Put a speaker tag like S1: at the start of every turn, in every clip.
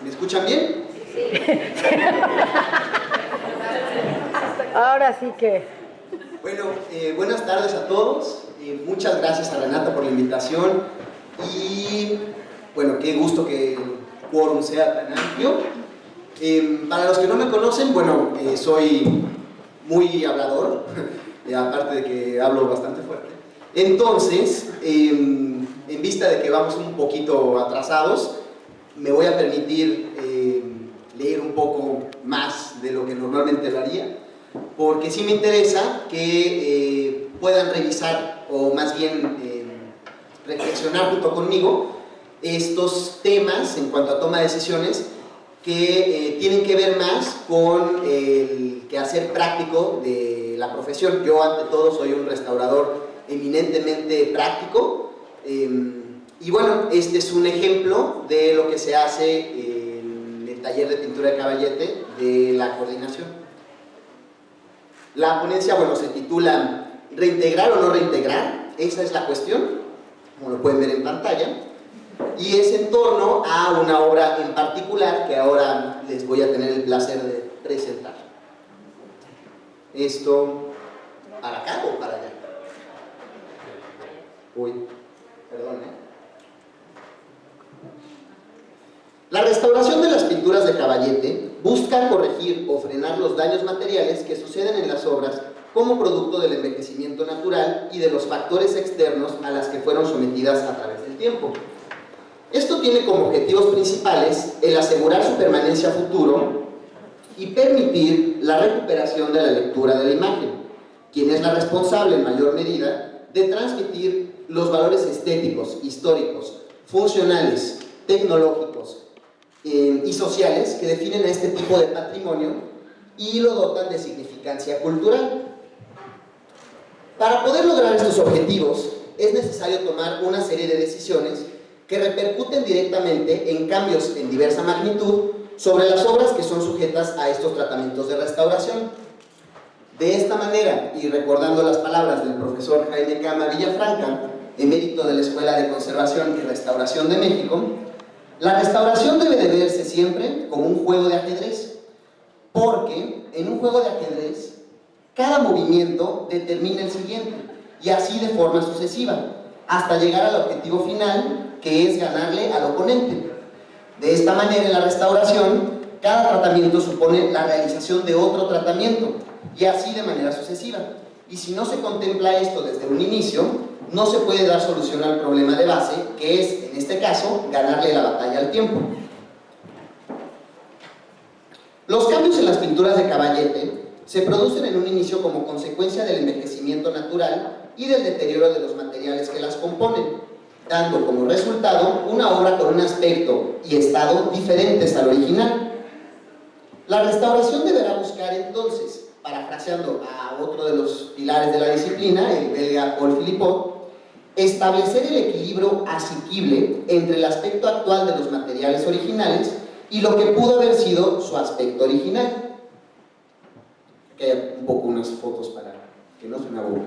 S1: ¿Me escuchan bien?
S2: Sí. Ahora sí que...
S1: Bueno, buenas tardes a todos. Muchas gracias a Renata por la invitación. Y bueno, qué gusto que el quórum sea tan amplio. Para los que no me conocen, bueno, soy muy hablador, aparte de que hablo bastante fuerte. Entonces, en vista de que vamos un poquito atrasados, me voy a permitir leer un poco más de lo que normalmente lo haría, porque sí me interesa que puedan revisar, o más bien reflexionar junto conmigo, estos temas en cuanto a toma de decisiones que tienen que ver más con el quehacer práctico de la profesión. Yo, ante todo, soy un restaurador eminentemente práctico, y bueno, este es un ejemplo de lo que se hace en el taller de pintura de caballete de la coordinación. La ponencia, bueno, se titula ¿reintegrar o no reintegrar? Esa es la cuestión, como lo pueden ver en pantalla, y es en torno a una obra en particular que ahora les voy a tener el placer de presentar. Esto, ¿para acá o para allá? Uy, perdón, La restauración de las pinturas de caballete busca corregir o frenar los daños materiales que suceden en las obras como producto del envejecimiento natural y de los factores externos a las que fueron sometidas a través del tiempo. Esto tiene como objetivos principales el asegurar su permanencia a futuro y permitir la recuperación de la lectura de la imagen, quien es la responsable en mayor medida de transmitir los valores estéticos, históricos, funcionales, tecnológicos y sociales que definen a este tipo de patrimonio y lo dotan de significancia cultural. Para poder lograr estos objetivos es necesario tomar una serie de decisiones que repercuten directamente en cambios en diversa magnitud sobre las obras que son sujetas a estos tratamientos de restauración. De esta manera, y recordando las palabras del profesor Jaime Cama Villafranca, emérito de la Escuela de Conservación y Restauración de México, la restauración debe de verse siempre como un juego de ajedrez, porque en un juego de ajedrez cada movimiento determina el siguiente, y así de forma sucesiva, hasta llegar al objetivo final, que es ganarle al oponente. De esta manera, en la restauración, cada tratamiento supone la realización de otro tratamiento, y así de manera sucesiva. Y si no se contempla esto desde un inicio, no se puede dar solución al problema de base, que es, en este caso, ganarle la batalla al tiempo. Los cambios en las pinturas de caballete se producen en un inicio como consecuencia del envejecimiento natural y del deterioro de los materiales que las componen, dando como resultado una obra con un aspecto y estado diferentes al original. La restauración deberá buscar entonces, parafraseando a otro de los pilares de la disciplina, el belga Paul Philippot, establecer el equilibrio asequible entre el aspecto actual de los materiales originales y lo que pudo haber sido su aspecto original. Aquí hay un poco unas fotos para que no se me aburra.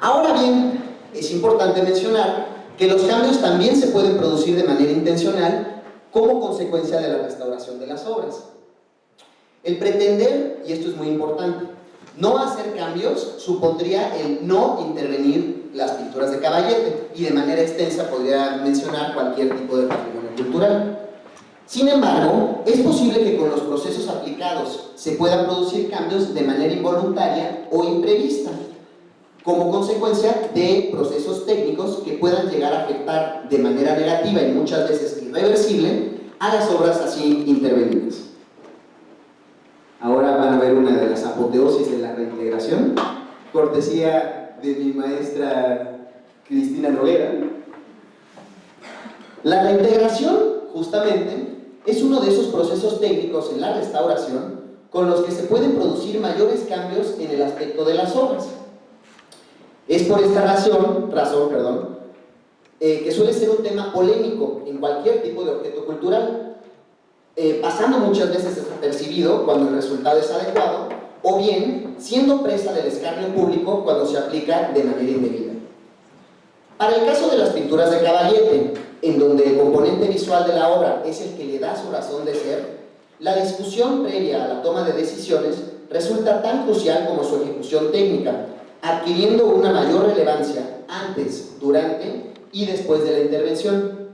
S1: Ahora bien, es importante mencionar que los cambios también se pueden producir de manera intencional como consecuencia de la restauración de las obras. El pretender, y esto es muy importante, no hacer cambios supondría el no intervenir las pinturas de caballete, y de manera extensa podría mencionar cualquier tipo de patrimonio cultural. Sin embargo, es posible que con los procesos aplicados se puedan producir cambios de manera involuntaria o imprevista, como consecuencia de procesos técnicos que puedan llegar a afectar de manera negativa y muchas veces irreversible a las obras así intervenidas. Ahora van a ver una de las apoteosis de la reintegración, cortesía de mi maestra Cristina Noguera. La reintegración, justamente, es uno de esos procesos técnicos en la restauración con los que se pueden producir mayores cambios en el aspecto de las obras. Es por esta razón, que suele ser un tema polémico en cualquier tipo de objeto cultural, pasando muchas veces desapercibido cuando el resultado es adecuado, o bien siendo presa del escarnio público cuando se aplica de manera indebida. Para el caso de las pinturas de Caballete, en donde el componente visual de la obra es el que le da su razón de ser, la discusión previa a la toma de decisiones resulta tan crucial como su ejecución técnica, adquiriendo una mayor relevancia antes, durante y después de la intervención.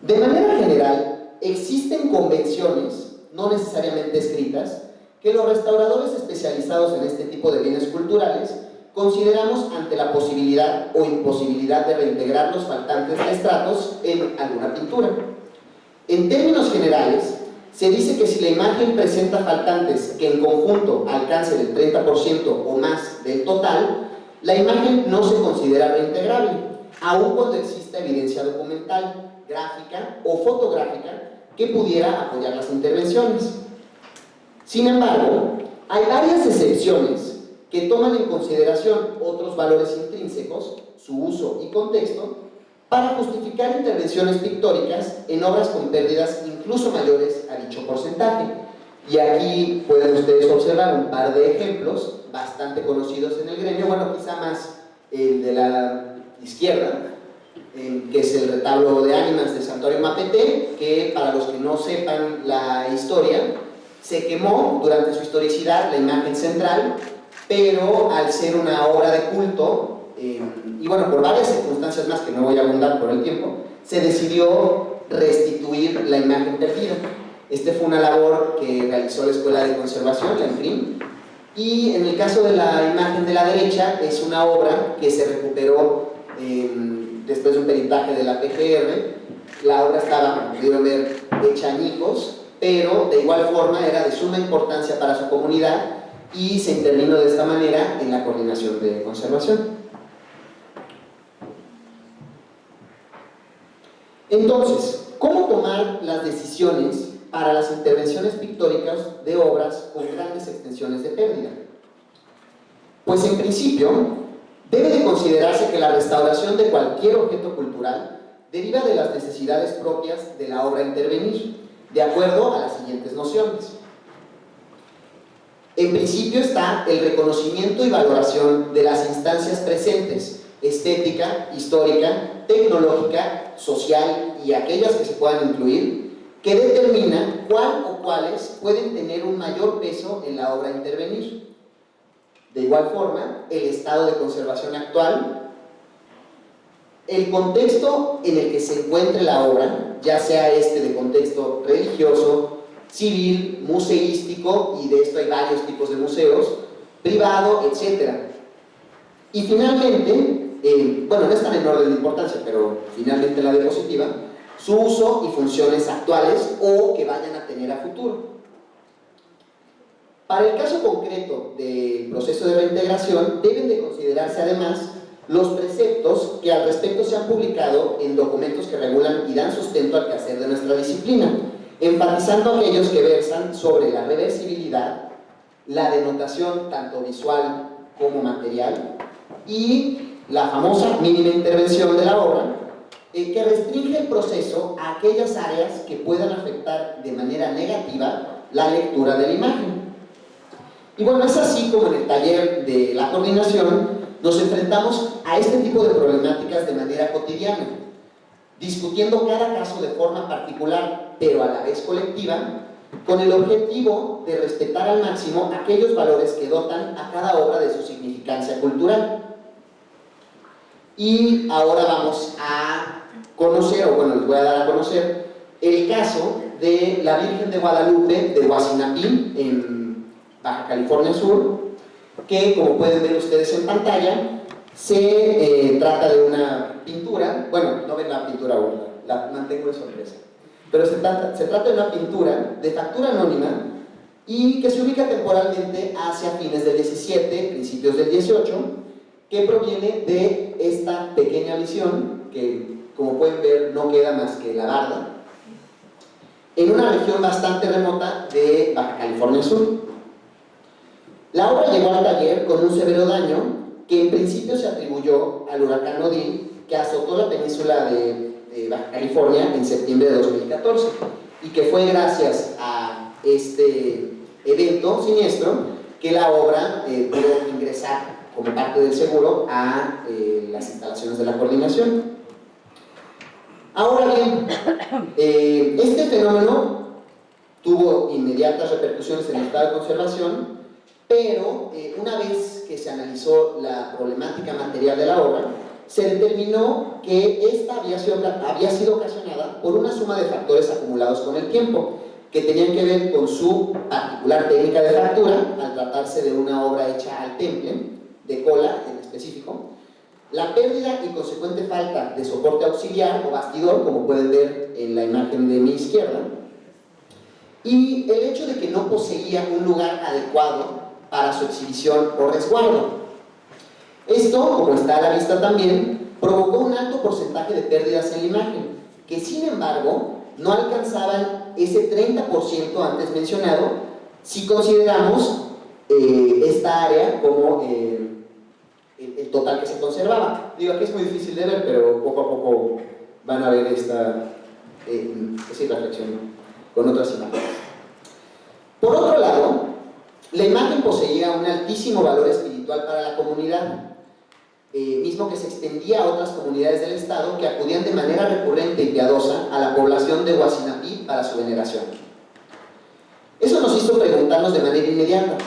S1: De manera general, existen convenciones, no necesariamente escritas, que los restauradores especializados en este tipo de bienes culturales consideramos ante la posibilidad o imposibilidad de reintegrar los faltantes de estratos en alguna pintura. En términos generales, se dice que si la imagen presenta faltantes que en conjunto alcancen el 30% o más del total, la imagen no se considera reintegrable, aun cuando exista evidencia documental, gráfica o fotográfica que pudiera apoyar las intervenciones. Sin embargo, hay varias excepciones que toman en consideración otros valores intrínsecos, su uso y contexto, para justificar intervenciones pictóricas en obras con pérdidas incluso mayores a dicho porcentaje. Y aquí pueden ustedes observar un par de ejemplos bastante conocidos en el gremio, bueno, quizá más el de la izquierda, que es el retablo de ánimas de Santuario Mapete, que para los que no sepan la historia, se quemó durante su historicidad la imagen central, pero al ser una obra de culto, y bueno, por varias circunstancias más que no voy a abundar por el tiempo, se decidió restituir la imagen perdida. Fue una labor que realizó la Escuela de Conservación, la ENCRIM, y en el caso de la imagen de la derecha, es una obra que se recuperó después de un peritaje de la PGR. La obra estaba, como pudieron ver, hecha añicos, pero de igual forma era de suma importancia para su comunidad y se intervino de esta manera en la coordinación de conservación. Entonces, ¿cómo tomar las decisiones para las intervenciones pictóricas de obras con grandes extensiones de pérdida? Pues en principio, debe de considerarse que la restauración de cualquier objeto cultural deriva de las necesidades propias de la obra a intervenir, de acuerdo a las siguientes nociones. En principio está el reconocimiento y valoración de las instancias presentes, estética, histórica, tecnológica, social y aquellas que se puedan incluir, que determinan cuál o cuáles pueden tener un mayor peso en la obra a intervenir. De igual forma, el estado de conservación actual, el contexto en el que se encuentre la obra, ya sea de contexto religioso, civil, museístico, y de esto hay varios tipos de museos, privado, etc. Y finalmente, bueno, no están en orden de importancia, pero finalmente la diapositiva, su uso y funciones actuales o que vayan a tener a futuro. Para el caso concreto del proceso de reintegración, deben de considerarse además los preceptos que al respecto se han publicado en documentos que regulan y dan sustento al quehacer de nuestra disciplina, enfatizando aquellos que versan sobre la reversibilidad, la denotación tanto visual como material y la famosa mínima intervención de la obra, que restringe el proceso a aquellas áreas que puedan afectar de manera negativa la lectura de la imagen. Y bueno, es así como en el taller de la coordinación nos enfrentamos a este tipo de problemáticas de manera cotidiana, discutiendo cada caso de forma particular, pero a la vez colectiva, con el objetivo de respetar al máximo aquellos valores que dotan a cada obra de su significancia cultural. Y ahora vamos a conocer, o bueno, les voy a dar a conocer el caso de la Virgen de Guadalupe de Huacinapín, en Baja California Sur, que como pueden ver ustedes en pantalla, se trata de una pintura, bueno, no ven la pintura aún, la mantengo de sorpresa, pero se trata de una pintura de factura anónima y que se ubica temporalmente hacia fines del 17, principios del 18, que proviene de esta pequeña visión, que como pueden ver no queda más que la barda, en una región bastante remota de Baja California Sur. La obra llegó al taller con un severo daño que en principio se atribuyó al huracán Odín, que azotó la península de Baja California en septiembre de 2014, y que fue gracias a este evento siniestro que la obra pudo ingresar como parte del seguro a las instalaciones de la coordinación. Ahora bien, este fenómeno tuvo inmediatas repercusiones en el estado de conservación, pero una vez que se analizó la problemática material de la obra, se determinó que esta había sido ocasionada por una suma de factores acumulados con el tiempo, que tenían que ver con su particular técnica de fractura, al tratarse de una obra hecha al temple, de cola en específico, la pérdida y consecuente falta de soporte auxiliar o bastidor, como pueden ver en la imagen de mi izquierda, y el hecho de que no poseía un lugar adecuado para su exhibición o resguardo. Esto, como está a la vista también, provocó un alto porcentaje de pérdidas en la imagen, que sin embargo no alcanzaban ese 30% antes mencionado si consideramos esta área como el total que se conservaba. Digo, aquí es muy difícil de ver, pero poco a poco van a ver esta reflexión con otras imágenes. Por otro lado, la imagen poseía un altísimo valor espiritual para la comunidad, mismo que se extendía a otras comunidades del estado que acudían de manera recurrente y piadosa a la población de Huasinapí para su veneración. Eso nos hizo preguntarnos de manera inmediata: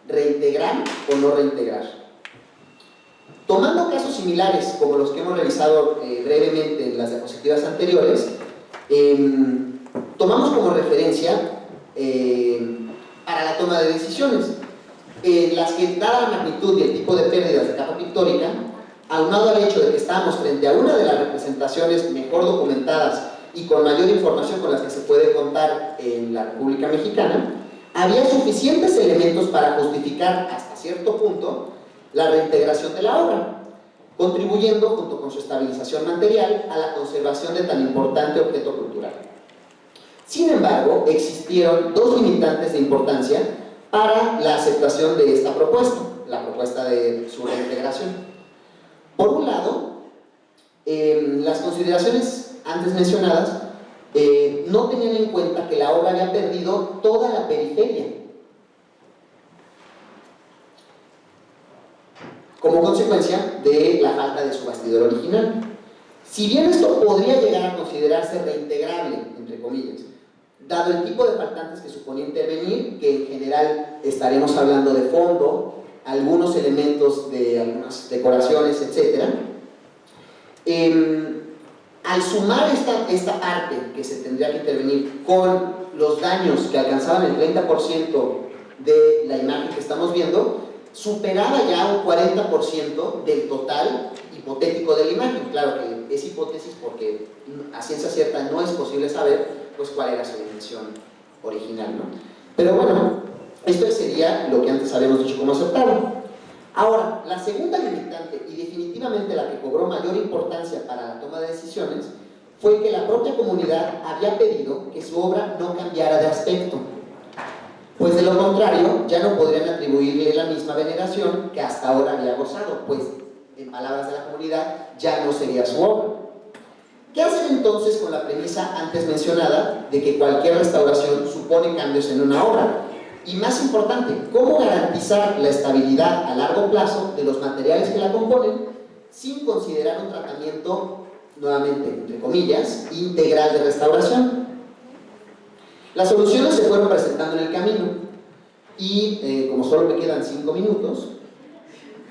S1: ¿reintegrar o no reintegrar? Tomando casos similares como los que hemos revisado brevemente en las diapositivas anteriores, tomamos como referencia para la toma de decisiones las que, dada la magnitud y el tipo de pérdidas de capa pictórica, aunado al hecho de que estábamos frente a una de las representaciones mejor documentadas y con mayor información con las que se puede contar en la República Mexicana, había suficientes elementos para justificar hasta cierto punto la reintegración de la obra, contribuyendo, junto con su estabilización material, a la conservación de tan importante objeto cultural. Sin embargo, existieron dos limitantes de importancia para la aceptación de esta propuesta, la propuesta de su reintegración. Por un lado, las consideraciones antes mencionadas no tenían en cuenta que la obra había perdido toda la periferia. Como consecuencia de la falta de su bastidor original. Si bien esto podría llegar a considerarse reintegrable, entre comillas, dado el tipo de faltantes que suponía intervenir, que en general estaremos hablando de fondo, algunos elementos de algunas decoraciones, etc., al sumar esta parte que se tendría que intervenir con los daños que alcanzaban el 30% de la imagen que estamos viendo, superaba ya un 40% del total hipotético de la imagen. Claro que es hipótesis porque a ciencia cierta no es posible saber pues cuál era su dimensión original, ¿no? Pero bueno, esto sería lo que antes habíamos dicho como aceptable. Ahora, la segunda limitante, y definitivamente la que cobró mayor importancia para la toma de decisiones, fue que la propia comunidad había pedido que su obra no cambiara de aspecto, pues de lo contrario ya no podrían atribuirle la misma veneración que hasta ahora había gozado, pues en palabras de la comunidad ya no sería su obra. ¿Qué hacer entonces con la premisa antes mencionada de que cualquier restauración supone cambios en una obra? Y más importante, ¿cómo garantizar la estabilidad a largo plazo de los materiales que la componen sin considerar un tratamiento, nuevamente, entre comillas, integral de restauración? Las soluciones se fueron presentando en el camino y como solo me quedan 5 minutos,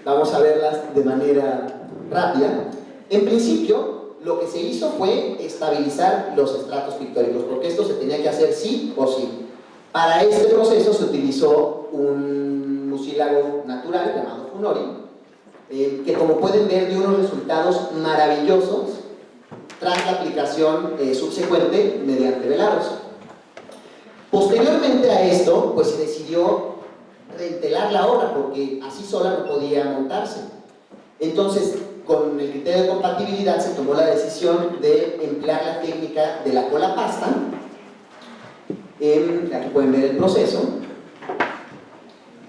S1: vamos a verlas de manera rápida. En principio, lo que se hizo fue estabilizar los estratos pictóricos, porque esto se tenía que hacer sí o sí. Para este proceso se utilizó un mucílago natural llamado Funori, que como pueden ver dio unos resultados maravillosos tras la aplicación subsecuente mediante velados. Posteriormente a esto, pues se decidió reentelar la obra porque así sola no podía montarse. Entonces, con el criterio de compatibilidad se tomó la decisión de emplear la técnica de la cola pasta. Aquí pueden ver el proceso.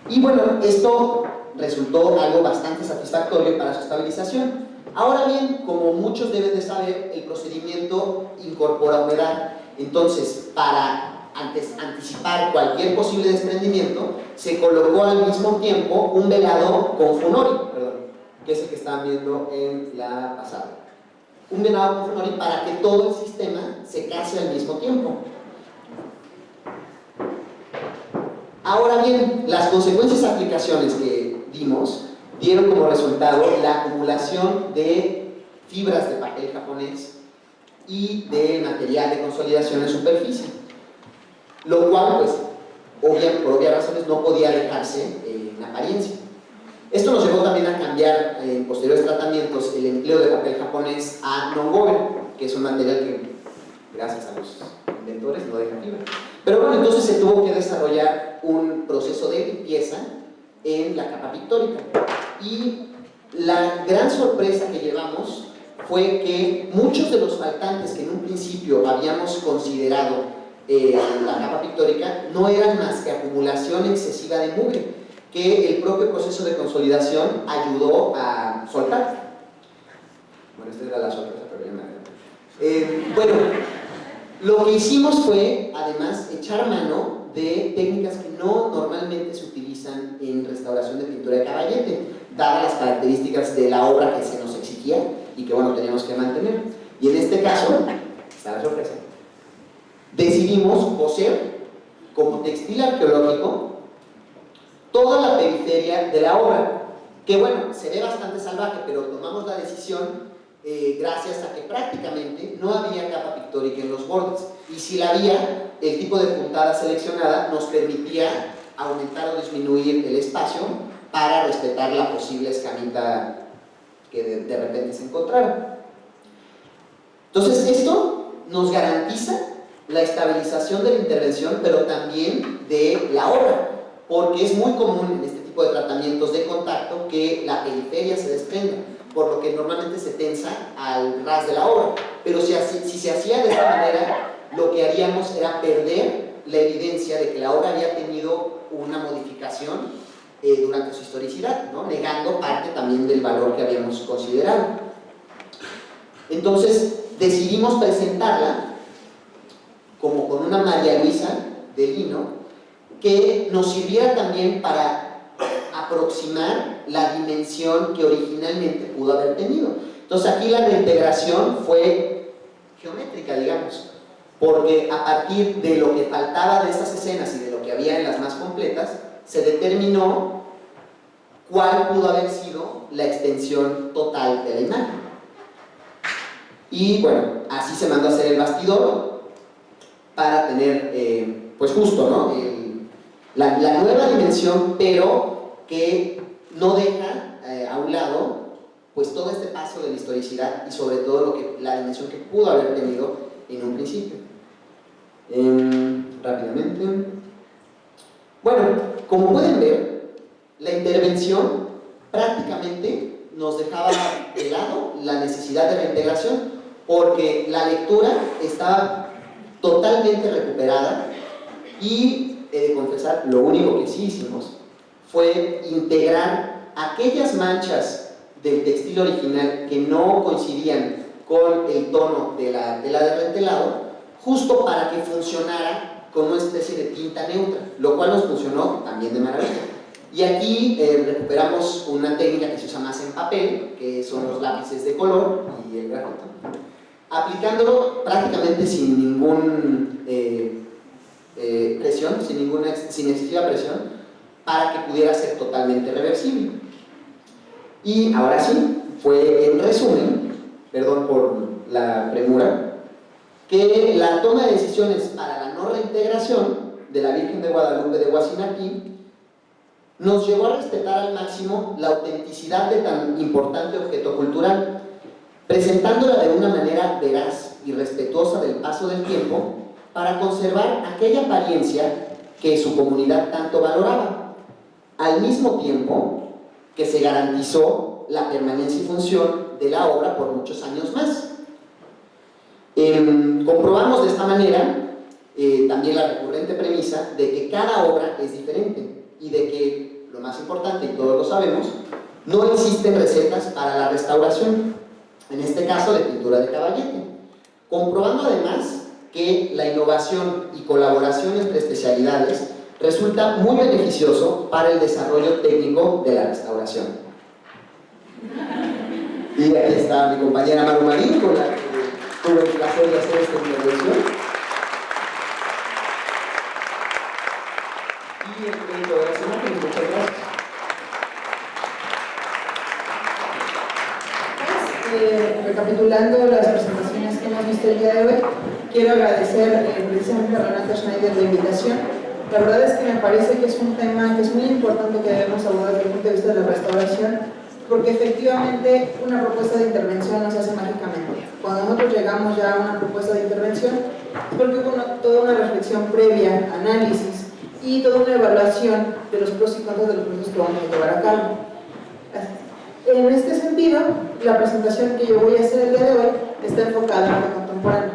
S1: Y bueno, esto resultó algo bastante satisfactorio para su estabilización. Ahora bien, como muchos deben de saber, el procedimiento incorpora humedad. Entonces, para anticipar cualquier posible desprendimiento, se colocó al mismo tiempo un velado con funori, que es el que están viendo en la pasada. Un velado con funori para que todo el sistema se case al mismo tiempo. Ahora bien, las consecuencias de aplicaciones que dimos dieron como resultado la acumulación de fibras de papel japonés y de material de consolidación en superficie, lo cual, pues, por obvias razones no podía dejarse en apariencia. Esto nos llevó también a cambiar en posteriores tratamientos el empleo de papel japonés a non-woven, que es un material que, gracias a los inventores, no deja fibra. Pero bueno, entonces se tuvo que desarrollar un proceso de limpieza en la capa pictórica. Y la gran sorpresa que llevamos fue que muchos de los faltantes que en un principio habíamos considerado en la capa pictórica no eran más que acumulación excesiva de mugre, que el propio proceso de consolidación ayudó a soltar. Bueno, esta era la sorpresa, pero ya me bueno, lo que hicimos fue, además, echar mano de técnicas que no normalmente se utilizan en restauración de pintura de caballete, dadas las características de la obra que se nos exigía y que, bueno, teníamos que mantener. Y en este caso, está la sorpresa, decidimos coser como textil arqueológico toda la periferia de la obra, que, bueno, se ve bastante salvaje, pero tomamos la decisión gracias a que prácticamente no había capa pictórica en los bordes, y si la había, el tipo de puntada seleccionada nos permitía aumentar o disminuir el espacio para respetar la posible escamita que de repente se encontrara. Entonces esto nos garantiza la estabilización de la intervención, pero también de la obra, porque es muy común en este tipo de tratamientos de contacto que la periferia se desprenda, por lo que normalmente se tensa al ras de la obra. Pero si se hacía de esta manera, lo que haríamos era perder la evidencia de que la obra había tenido una modificación durante su historicidad, ¿no? Negando parte también del valor que habíamos considerado. Entonces decidimos presentarla como con una María Luisa de lino que nos sirviera también para aproximar la dimensión que originalmente pudo haber tenido. Entonces aquí la reintegración fue geométrica, digamos, porque a partir de lo que faltaba de estas escenas y de lo que había en las más completas, se determinó cuál pudo haber sido la extensión total de la imagen. Y bueno, así se mandó a hacer el bastidor para tener, pues justo, ¿no? La nueva dimensión, pero que no deja a un lado pues todo este paso de la historicidad y sobre todo la dimensión que pudo haber tenido en un principio. Rápidamente. Bueno, como pueden ver, la intervención prácticamente nos dejaba de lado la necesidad de reintegración, porque la lectura estaba totalmente recuperada y, he de confesar, lo único que sí hicimos fue integrar aquellas manchas del textil original que no coincidían con el tono de la tela de rentelado, justo para que funcionara con una especie de tinta neutra, lo cual nos funcionó también de maravilla. Y aquí recuperamos una técnica que se usa más en papel, que son los lápices de color y el grafito, aplicándolo prácticamente sin ningún presión, sin excesiva presión, para que pudiera ser totalmente reversible. Y ahora sí, fue en resumen, perdón por la premura, que la toma de decisiones para la no reintegración de la Virgen de Guadalupe de Huacinaquí nos llevó a respetar al máximo la autenticidad de tan importante objeto cultural, presentándola de una manera veraz y respetuosa del paso del tiempo para conservar aquella apariencia que su comunidad tanto valoraba, al mismo tiempo que se garantizó la permanencia y función de la obra por muchos años más. Comprobamos de esta manera también la recurrente premisa de que cada obra es diferente y de que, lo más importante, y todos lo sabemos, no existen recetas para la restauración, en este caso de pintura de caballete, comprobando además que la innovación y colaboración entre especialidades resulta muy beneficioso para el desarrollo técnico de la restauración. Y aquí está mi compañera Maru Marín, con la que tuve el placer de hacer esta intervención. Y el crédito de la semana, muchas gracias.
S3: Recapitulando las presentaciones que hemos visto el día de hoy, quiero agradecer precisamente a Renata Schneider la invitación. La verdad es que me parece que es un tema que es muy importante que debemos abordar desde el punto de vista de la restauración, porque efectivamente una propuesta de intervención no se hace mágicamente. Cuando nosotros llegamos ya a una propuesta de intervención, es porque hubo toda una reflexión previa, análisis y toda una evaluación de los pros y contras de los procesos que vamos a llevar a cabo. En este sentido, la presentación que yo voy a hacer el día de hoy está enfocada en arte contemporáneo.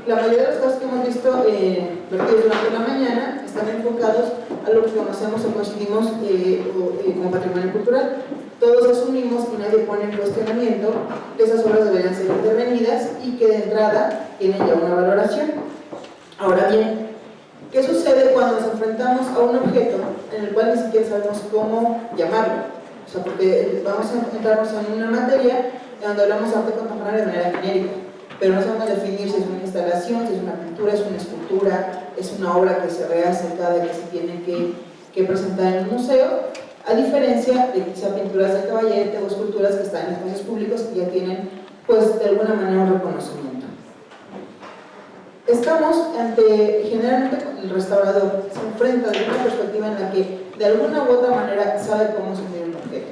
S3: La mayoría de los casos que hemos visto vertidos durante la mañana están enfocados a lo que conocemos o coincidimos como patrimonio cultural. Todos asumimos y nadie pone en cuestionamiento que esas obras deberían ser intervenidas y que de entrada tienen ya una valoración. Ahora bien, ¿qué sucede cuando nos enfrentamos a un objeto en el cual ni siquiera sabemos cómo llamarlo? O sea, porque vamos a encontrarnos en una materia en donde hablamos de arte contemporáneo de manera genérica, pero no sabemos definir si es una instalación, si es una pintura, es una escultura, es una obra que se rehace cada vez que se tiene que presentar en un museo, a diferencia de quizá pinturas de Caballete o esculturas que están en espacios públicos que ya tienen, pues, de alguna manera un reconocimiento. Estamos ante, generalmente el restaurador se enfrenta de una perspectiva en la que de alguna u otra manera sabe cómo asumir un objeto.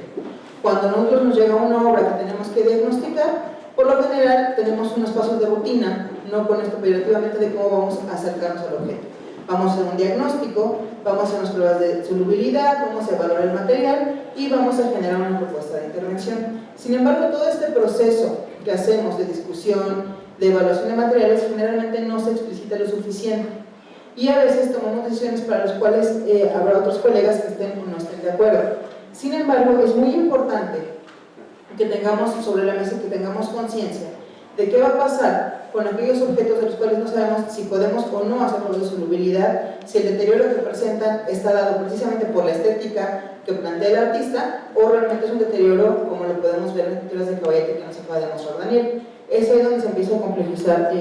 S3: Cuando a nosotros nos llega una obra que tenemos que diagnosticar, por lo general tenemos unos pasos de rutina, no con esto peyorativamente, de cómo vamos a acercarnos al objeto. Vamos a hacer un diagnóstico, vamos a hacer unas pruebas de solubilidad, vamos a evaluar el material y vamos a generar una propuesta de intervención. Sin embargo, todo este proceso que hacemos de discusión, de evaluación de materiales, generalmente no se explicita lo suficiente. Y a veces tomamos decisiones para las cuales habrá otros colegas que estén o no estén de acuerdo. Sin embargo, es muy importante que tengamos sobre la mesa, que tengamos conciencia de qué va a pasar con aquellos objetos de los cuales no sabemos si podemos o no hacer pruebas de solubilidad, si el deterioro que presentan está dado precisamente por la estética que plantea el artista o realmente es un deterioro como lo podemos ver en las pinturas de Caballete que nos acaba de mostrar Daniel. Es ahí donde se empieza a complejizar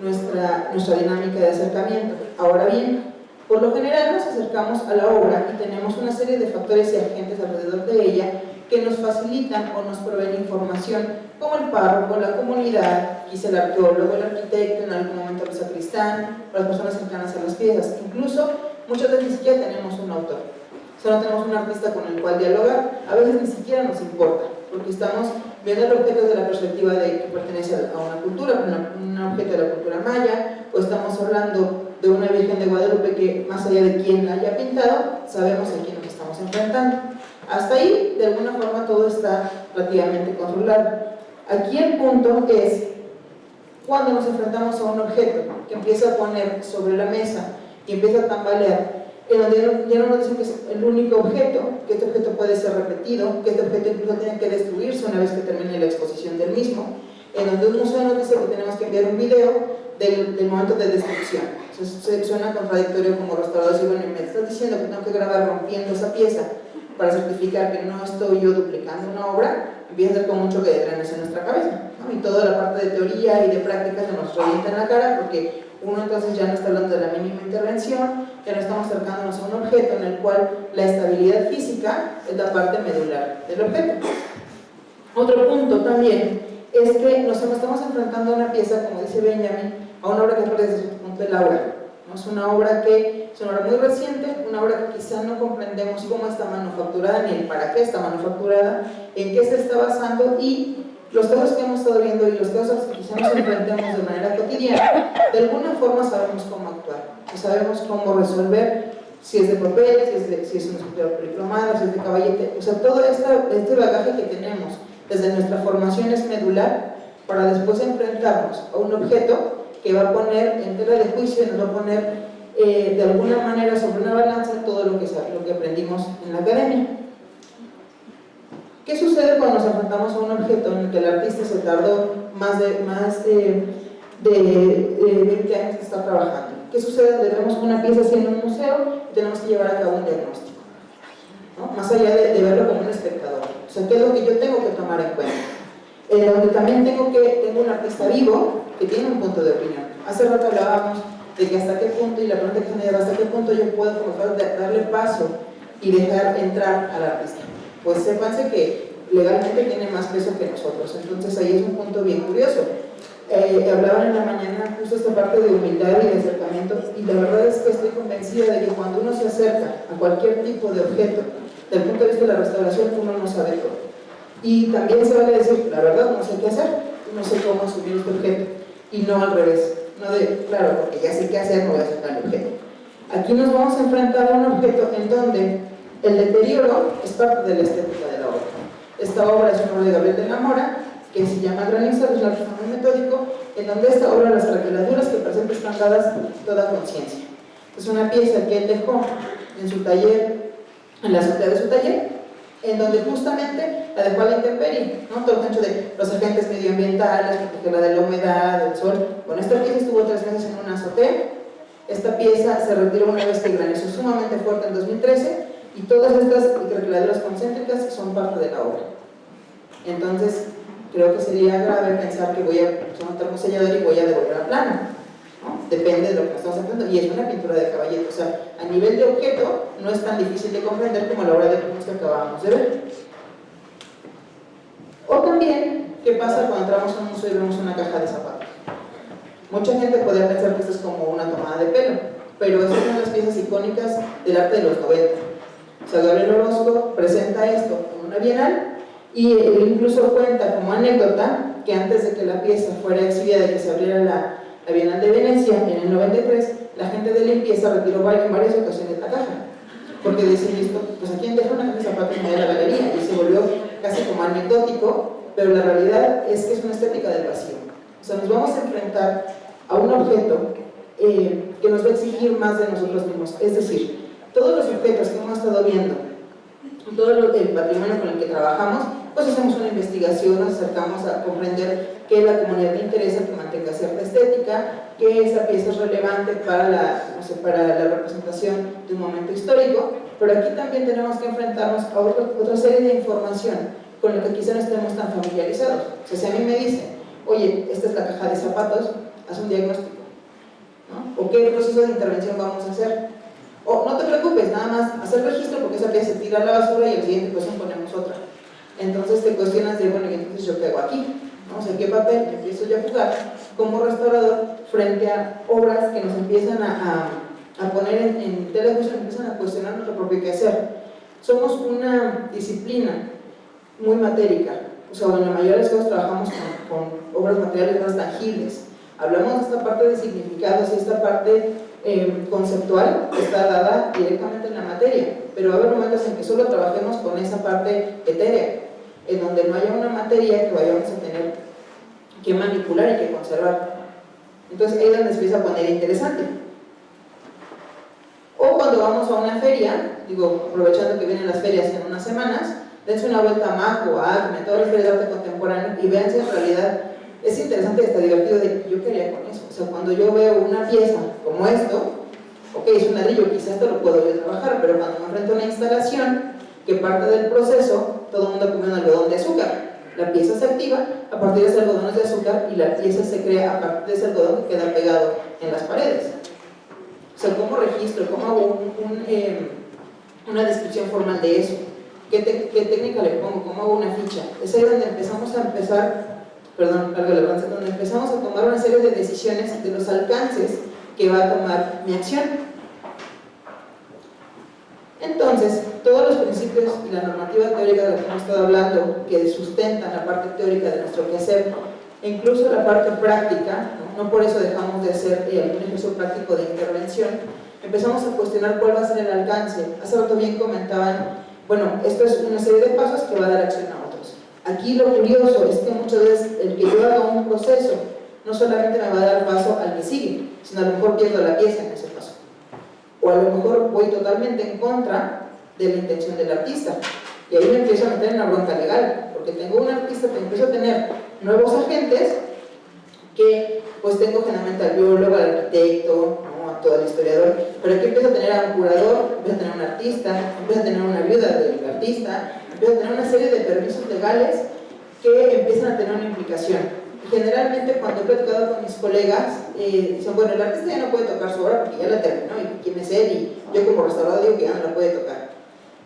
S3: nuestra dinámica de acercamiento. Ahora bien, por lo general nos acercamos a la obra y tenemos una serie de factores y agentes alrededor de ella que nos facilitan o nos proveen información, como el párroco, la comunidad, quizá el arqueólogo, el arquitecto, en algún momento el sacristán, o las personas cercanas a las piezas. Incluso, muchas veces ni siquiera tenemos un autor, solo tenemos un artista con el cual dialogar, a veces ni siquiera nos importa, porque estamos viendo el objeto desde la perspectiva de que pertenece a una cultura, un objeto de la cultura maya, o estamos hablando de una Virgen de Guadalupe que, más allá de quién la haya pintado, sabemos a quién nos estamos enfrentando. Hasta ahí, de alguna forma, todo está relativamente controlado. Aquí el punto es cuando nos enfrentamos a un objeto que empieza a poner sobre la mesa y empieza a tambalear, en donde ya no nos dicen que es el único objeto, que este objeto puede ser repetido, que este objeto incluso tiene que destruirse una vez que termine la exposición del mismo, en donde un museo nos dice que tenemos que enviar un video del momento de destrucción. Entonces, suena contradictorio como restaurador, y bueno, me estás diciendo que tengo que grabar rompiendo esa pieza para certificar que no estoy yo duplicando una obra, empieza a ser como un choque de trenes en nuestra cabeza, ¿no? Y toda la parte de teoría y de práctica se nos revienta en la cara porque uno entonces ya no está hablando de la mínima intervención, ya no estamos acercándonos a un objeto en el cual la estabilidad física es la parte medular del objeto. Otro punto también es que nos estamos enfrentando a una pieza, como dice Benjamin, a una obra que es desde su punto el aura. ¿No? Es una obra muy reciente, una obra que quizá no comprendemos cómo está manufacturada, ni el para qué está manufacturada, en qué se está basando, y los casos que hemos estado viendo y los casos que quizá nos enfrentemos de manera cotidiana, de alguna forma sabemos cómo actuar, sabemos cómo resolver, si es de papel, si es una escultura policromada, si es de Caballete, o sea, todo este bagaje que tenemos desde nuestra formación es medular para después enfrentarnos a un objeto que va a poner en tela de juicio y nos va a poner de alguna manera sobre una balanza todo lo que aprendimos en la academia. ¿Qué sucede cuando nos enfrentamos a un objeto en el que el artista se tardó más de de 20 años que está trabajando. ¿Qué sucede? Vemos una pieza así en un museo y tenemos que llevar a cabo un diagnóstico, ¿no? Más allá de verlo como un espectador. O sea, ¿qué es lo que yo tengo que tomar en cuenta? Donde también tengo un artista vivo que tiene un punto de opinión. Hace rato hablábamos de que hasta qué punto, y la pregunta que se me lleva, hasta qué punto yo puedo como darle paso y dejar entrar al artista. Pues sépanse que legalmente tiene más peso que nosotros, entonces ahí es un punto bien curioso. Hablaban en la mañana justo esta parte de humildad y de acercamiento, y la verdad es que estoy convencida de que cuando uno se acerca a cualquier tipo de objeto, desde el punto de vista de la restauración, uno no sabe todo. Y también se vale decir, la verdad no sé qué hacer, no sé cómo asumir este objeto, y no al revés, no de, claro, porque ya sé qué hacer, no voy a sacar el objeto. Aquí nos vamos a enfrentar a un objeto en donde el deterioro es parte de la estética de la obra. Esta obra es una obra de Gabriel de la Mora, que se llama Granizo, es un artista muy metódico, en donde esta obra, las craqueladuras que presenta están dadas toda conciencia. Es una pieza que él dejó en su taller, en la azotea de su taller, en donde justamente la dejó a la intemperie, ¿no? Todo el hecho de los agentes medioambientales, protegerla de la humedad, del sol. Bueno, esta pieza estuvo 3 meses en una azotea. Esta pieza se retiró una vez que granizó sumamente fuerte en 2013, y todas estas craqueladuras concéntricas son parte de la obra. Entonces, creo que sería grave pensar que voy a usar un termosellador y voy a devolver a plano, ¿no? Depende de lo que estamos haciendo, y es una pintura de caballete. O sea, a nivel de objeto no es tan difícil de comprender como la obra de Pumas que acabamos de ver. O también, ¿qué pasa cuando entramos a un museo y vemos una caja de zapatos? Mucha gente podría pensar que esto es como una tomada de pelo, pero es una de las piezas icónicas del arte de los 90. O sea, Gabriel Orozco presenta esto en una bienal, y él incluso cuenta como anécdota que antes de que la pieza fuera exhibida, de que se abriera la Bienal de Venecia en el 93, la gente de limpieza retiró en varias ocasiones la caja, porque decían esto, pues a quién deja una caja de zapatos en medio de la galería, y se volvió casi como anecdótico, pero la realidad es que es una estética del vacío. O sea, nos vamos a enfrentar a un objeto que nos va a exigir más de nosotros mismos. Es decir, todos los objetos que hemos estado viendo, todo el patrimonio con el que trabajamos, pues hacemos una investigación, nos acercamos a comprender que la comunidad le interesa que mantenga cierta estética, que esa pieza es relevante para la representación de un momento histórico, pero aquí también tenemos que enfrentarnos a otra serie de información con la que quizá no estemos tan familiarizados. O sea, si a mí me dicen, oye, esta es la caja de zapatos, haz un diagnóstico, ¿no? ¿O qué proceso de intervención vamos a hacer? O no te preocupes, nada más hacer registro porque esa pieza se tira a la basura y en la siguiente cuestión ponemos otra. Entonces te cuestionas de, bueno, ¿y entonces yo qué hago aquí? ¿No? O sea, ¿qué papel empiezo yo a jugar como restaurador frente a obras que nos empiezan a poner en tela de juicio, empiezan a cuestionar nuestro propio quehacer? Somos una disciplina muy matérica, o sea, en la mayoría de las cosas trabajamos con obras materiales más tangibles. Hablamos de esta parte de significados y esta parte conceptual está dada directamente en la materia, pero va a haber momentos en que solo trabajemos con esa parte etérea, en donde no haya una materia que vayamos a tener que manipular y que conservar. Entonces ahí es donde se empieza a poner interesante. O cuando vamos a una feria, digo, aprovechando que vienen las ferias en unas semanas, dense una vuelta a MACO, a ACME, todas las ferias de arte contemporáneo, y vean si en realidad es interesante y está divertido de yo quería con eso. O sea, cuando yo veo una pieza como esto, ok, es un ladrillo, quizás esto lo puedo yo trabajar, pero cuando me enfrento a una instalación que parte del proceso, todo el mundo come un algodón de azúcar. La pieza se activa a partir de ese algodón de azúcar y la pieza se crea a partir de ese algodón que queda pegado en las paredes. O sea, ¿cómo registro? ¿Cómo hago una descripción formal de eso? ¿Qué técnica le pongo? ¿Cómo hago una ficha? Es ahí donde empezamos donde empezamos a tomar una serie de decisiones de los alcances que va a tomar mi acción. Entonces, todos los principios y la normativa teórica de la que hemos estado hablando, que sustentan la parte teórica de nuestro quehacer, e incluso la parte práctica, no por eso dejamos de hacer algún ejercicio práctico de intervención, empezamos a cuestionar cuál va a ser el alcance. Hace rato bien comentaban, bueno, esto es una serie de pasos que va a dar acción a otros. Aquí lo curioso es que muchas veces el que yo haga un proceso no solamente me va a dar paso al que sigue, sino a lo mejor pierdo la pieza en ese paso. O a lo mejor voy totalmente en contra de la intención del artista. Y ahí me empiezo a meter en una bronca legal, porque tengo un artista que empiezo a tener nuevos agentes que pues tengo generalmente al biólogo, al arquitecto, ¿no? A todo el historiador, pero aquí empiezo a tener a un curador, empiezo a tener a un artista, empiezo a tener una viuda del artista, empiezo a tener una serie de permisos legales que empiezan a tener una implicación. Generalmente cuando he platicado con mis colegas, dicen, bueno, el artista ya no puede tocar su obra porque ya la terminó y quién es él, y yo como restaurador digo que ya no la puede tocar.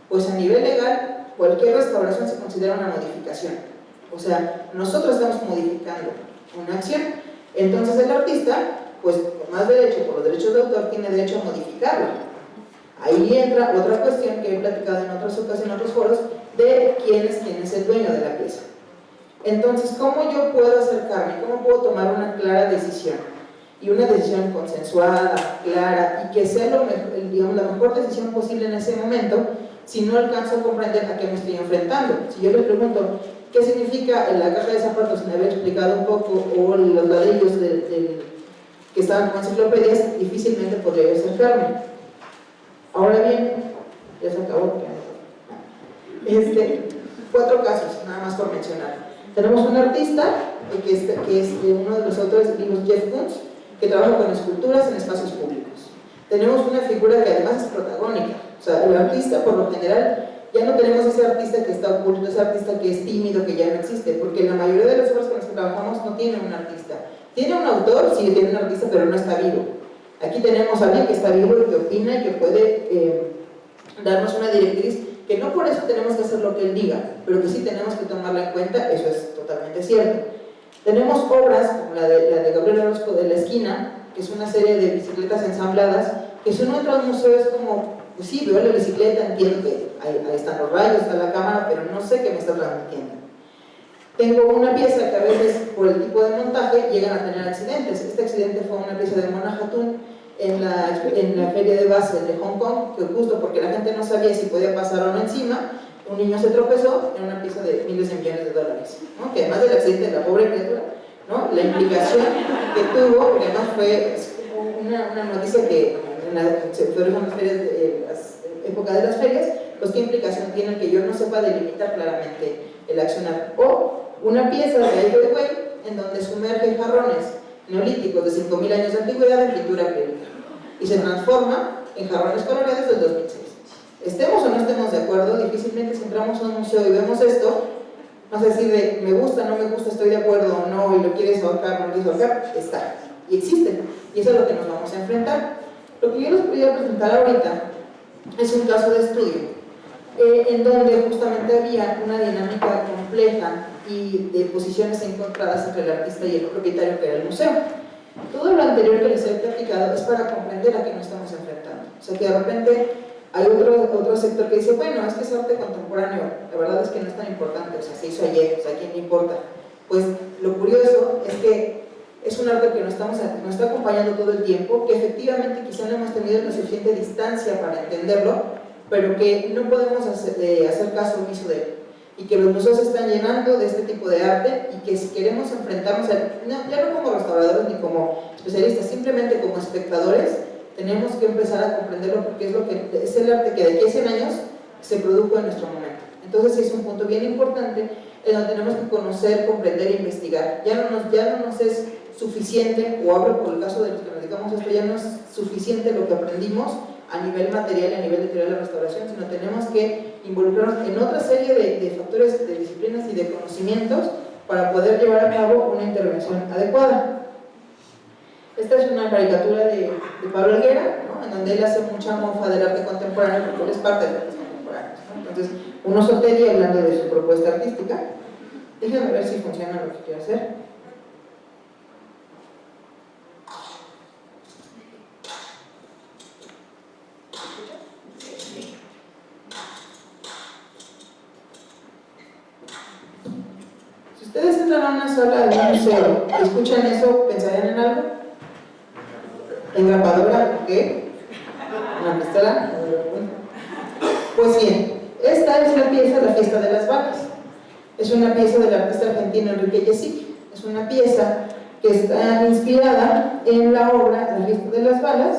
S3: Pues a nivel legal, cualquier restauración se considera una modificación. O sea, nosotros estamos modificando una acción. Entonces el artista, pues con más derecho, por los derechos de autor, tiene derecho a modificarla. Ahí entra otra cuestión que he platicado en otras ocasiones, en otros foros, de quién es el dueño de la pieza. Entonces, ¿cómo yo puedo acercarme? ¿Cómo puedo tomar una clara decisión? Y una decisión consensuada, clara, y que sea digamos, la mejor decisión posible en ese momento, si no alcanzo a comprender a qué me estoy enfrentando. Si yo les pregunto, ¿qué significa la caja de zapatos? Si me había explicado un poco, o los ladrillos que estaban con enciclopedias, difícilmente podría yo acercarme. Ahora bien, ya se acabó. 4 casos, nada más por mencionar. Tenemos un artista, que es uno de los autores del libro, Jeff Koons, que trabaja con esculturas en espacios públicos. Tenemos una figura que además es protagónica. O sea, el artista, por lo general, ya no tenemos ese artista que está oculto, ese artista que es tímido, que ya no existe, porque la mayoría de las obras con las que trabajamos no tienen un artista. Tiene un autor, sí tiene un artista, pero no está vivo. Aquí tenemos a alguien que está vivo y que opina y que puede darnos una directriz, que no por eso tenemos que hacer lo que él diga, pero que sí tenemos que tomarla en cuenta, eso es totalmente cierto. Tenemos obras como la de Gabriel Orozco de La Esquina, que es una serie de bicicletas ensambladas, que si uno entra a un museo es como, pues sí, veo la bicicleta, entiendo que ahí están los rayos, está la cámara, pero no sé qué me está transmitiendo. Tengo una pieza que a veces, por el tipo de montaje, llegan a tener accidentes. Este accidente fue una pieza de Mona Hatun en la feria de base de Hong Kong, que justo porque la gente no sabía si podía pasar o no encima, un niño se tropezó en una pieza de miles de millones de dólares, ¿no? Que además del accidente de la pobre criatura, ¿no? La implicación que tuvo, porque además fue una noticia que en las épocas de las ferias, pues qué implicación tiene que yo no sepa delimitar claramente el accionar. O una pieza de Ai Weiwei en donde sumerge jarrones neolíticos de 5.000 años de antigüedad en pintura acrílica y se transforma en jarrones coloreados del 2006. Estemos o no estemos de acuerdo, difícilmente si entramos a un museo y vemos esto, vas a decir de me gusta, no me gusta, estoy de acuerdo o no, y lo quieres ahorcar, no lo quieres ahorcar, está, y existe, y eso es lo que nos vamos a enfrentar. Lo que yo les voy a presentar ahorita es un caso de estudio, en donde justamente había una dinámica compleja y de posiciones encontradas entre el artista y el propietario, que era el museo. Todo lo anterior que les he platicado es para comprender a qué nos estamos enfrentando. O sea, que de repente hay otro sector que dice, bueno, es que es arte contemporáneo, la verdad es que no es tan importante, o sea, se hizo ayer, o sea, ¿a quién le importa? Pues lo curioso es que es un arte que nos está acompañando todo el tiempo, que efectivamente quizá no hemos tenido la suficiente distancia para entenderlo, pero que no podemos hacer caso omiso de él. Y que los museos se están llenando de este tipo de arte y que si queremos enfrentarnos, ya no como restauradores ni como especialistas, simplemente como espectadores, tenemos que empezar a comprenderlo porque es el arte que de aquí a 100 años se produjo en nuestro momento. Entonces sí es un punto bien importante en donde tenemos que conocer, comprender e investigar. Ya no nos es suficiente, o hablo por el caso de los que nos dedicamos a esto, ya no es suficiente lo que aprendimos a nivel material y a nivel de teoría de la restauración, sino tenemos que involucrarnos en otra serie de factores, de disciplinas y de conocimientos para poder llevar a cabo una intervención adecuada. Esta es una caricatura de Pablo Helguera, ¿no? En donde él hace mucha mofa del arte contemporáneo, porque él es parte del arte contemporáneo, ¿no? Entonces, uno soltería hablando de su propuesta artística. Déjenme ver si funciona lo que quiero hacer. Si ustedes entran a una sala de un museo y escuchan eso, ¿pensarían en algo? ¿Engrapadora? ¿Qué? ¿Una pistola? Pues bien, esta es la pieza La Fiesta de las Balas. Es una pieza del artista argentino Enrique Jessic. Es una pieza que está inspirada en la obra La Fiesta de las Balas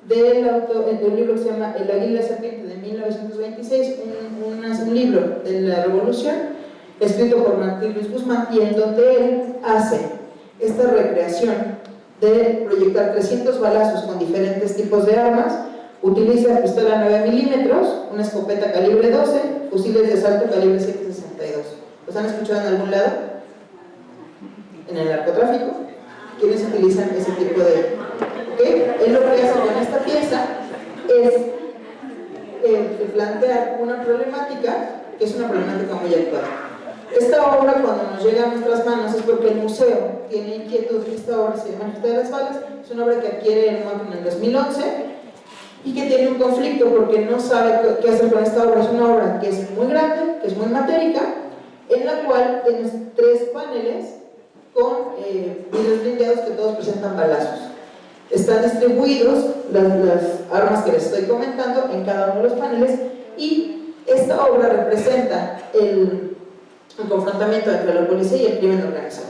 S3: del libro que se llama El Águila y la Serpiente de 1926, un libro de la Revolución, escrito por Martín Luis Guzmán, y en donde él hace esta recreación de proyectar 300 balazos con diferentes tipos de armas. Utiliza pistola 9 milímetros, una escopeta calibre 12, fusiles de asalto calibre 7.62. ¿Los han escuchado en algún lado? En el narcotráfico. ¿Quiénes utilizan ese tipo de...? ¿Okay? Él lo que hace con esta pieza es plantear una problemática que es una problemática muy actual. Esta obra, cuando nos llega a nuestras manos, es porque el museo tiene inquietud. Esta obra se llama Fiesta de las Balas, es una obra que adquiere el MAP en el 2011 y que tiene un conflicto porque no sabe qué hacer con esta obra. Es una obra que es muy grande, que es muy matérica, en la cual tienes 3 paneles con vidrios blindados que todos presentan balazos. Están distribuidos las armas que les estoy comentando en cada uno de los paneles, y esta obra representa el confrontamiento entre la policía y el crimen organizado.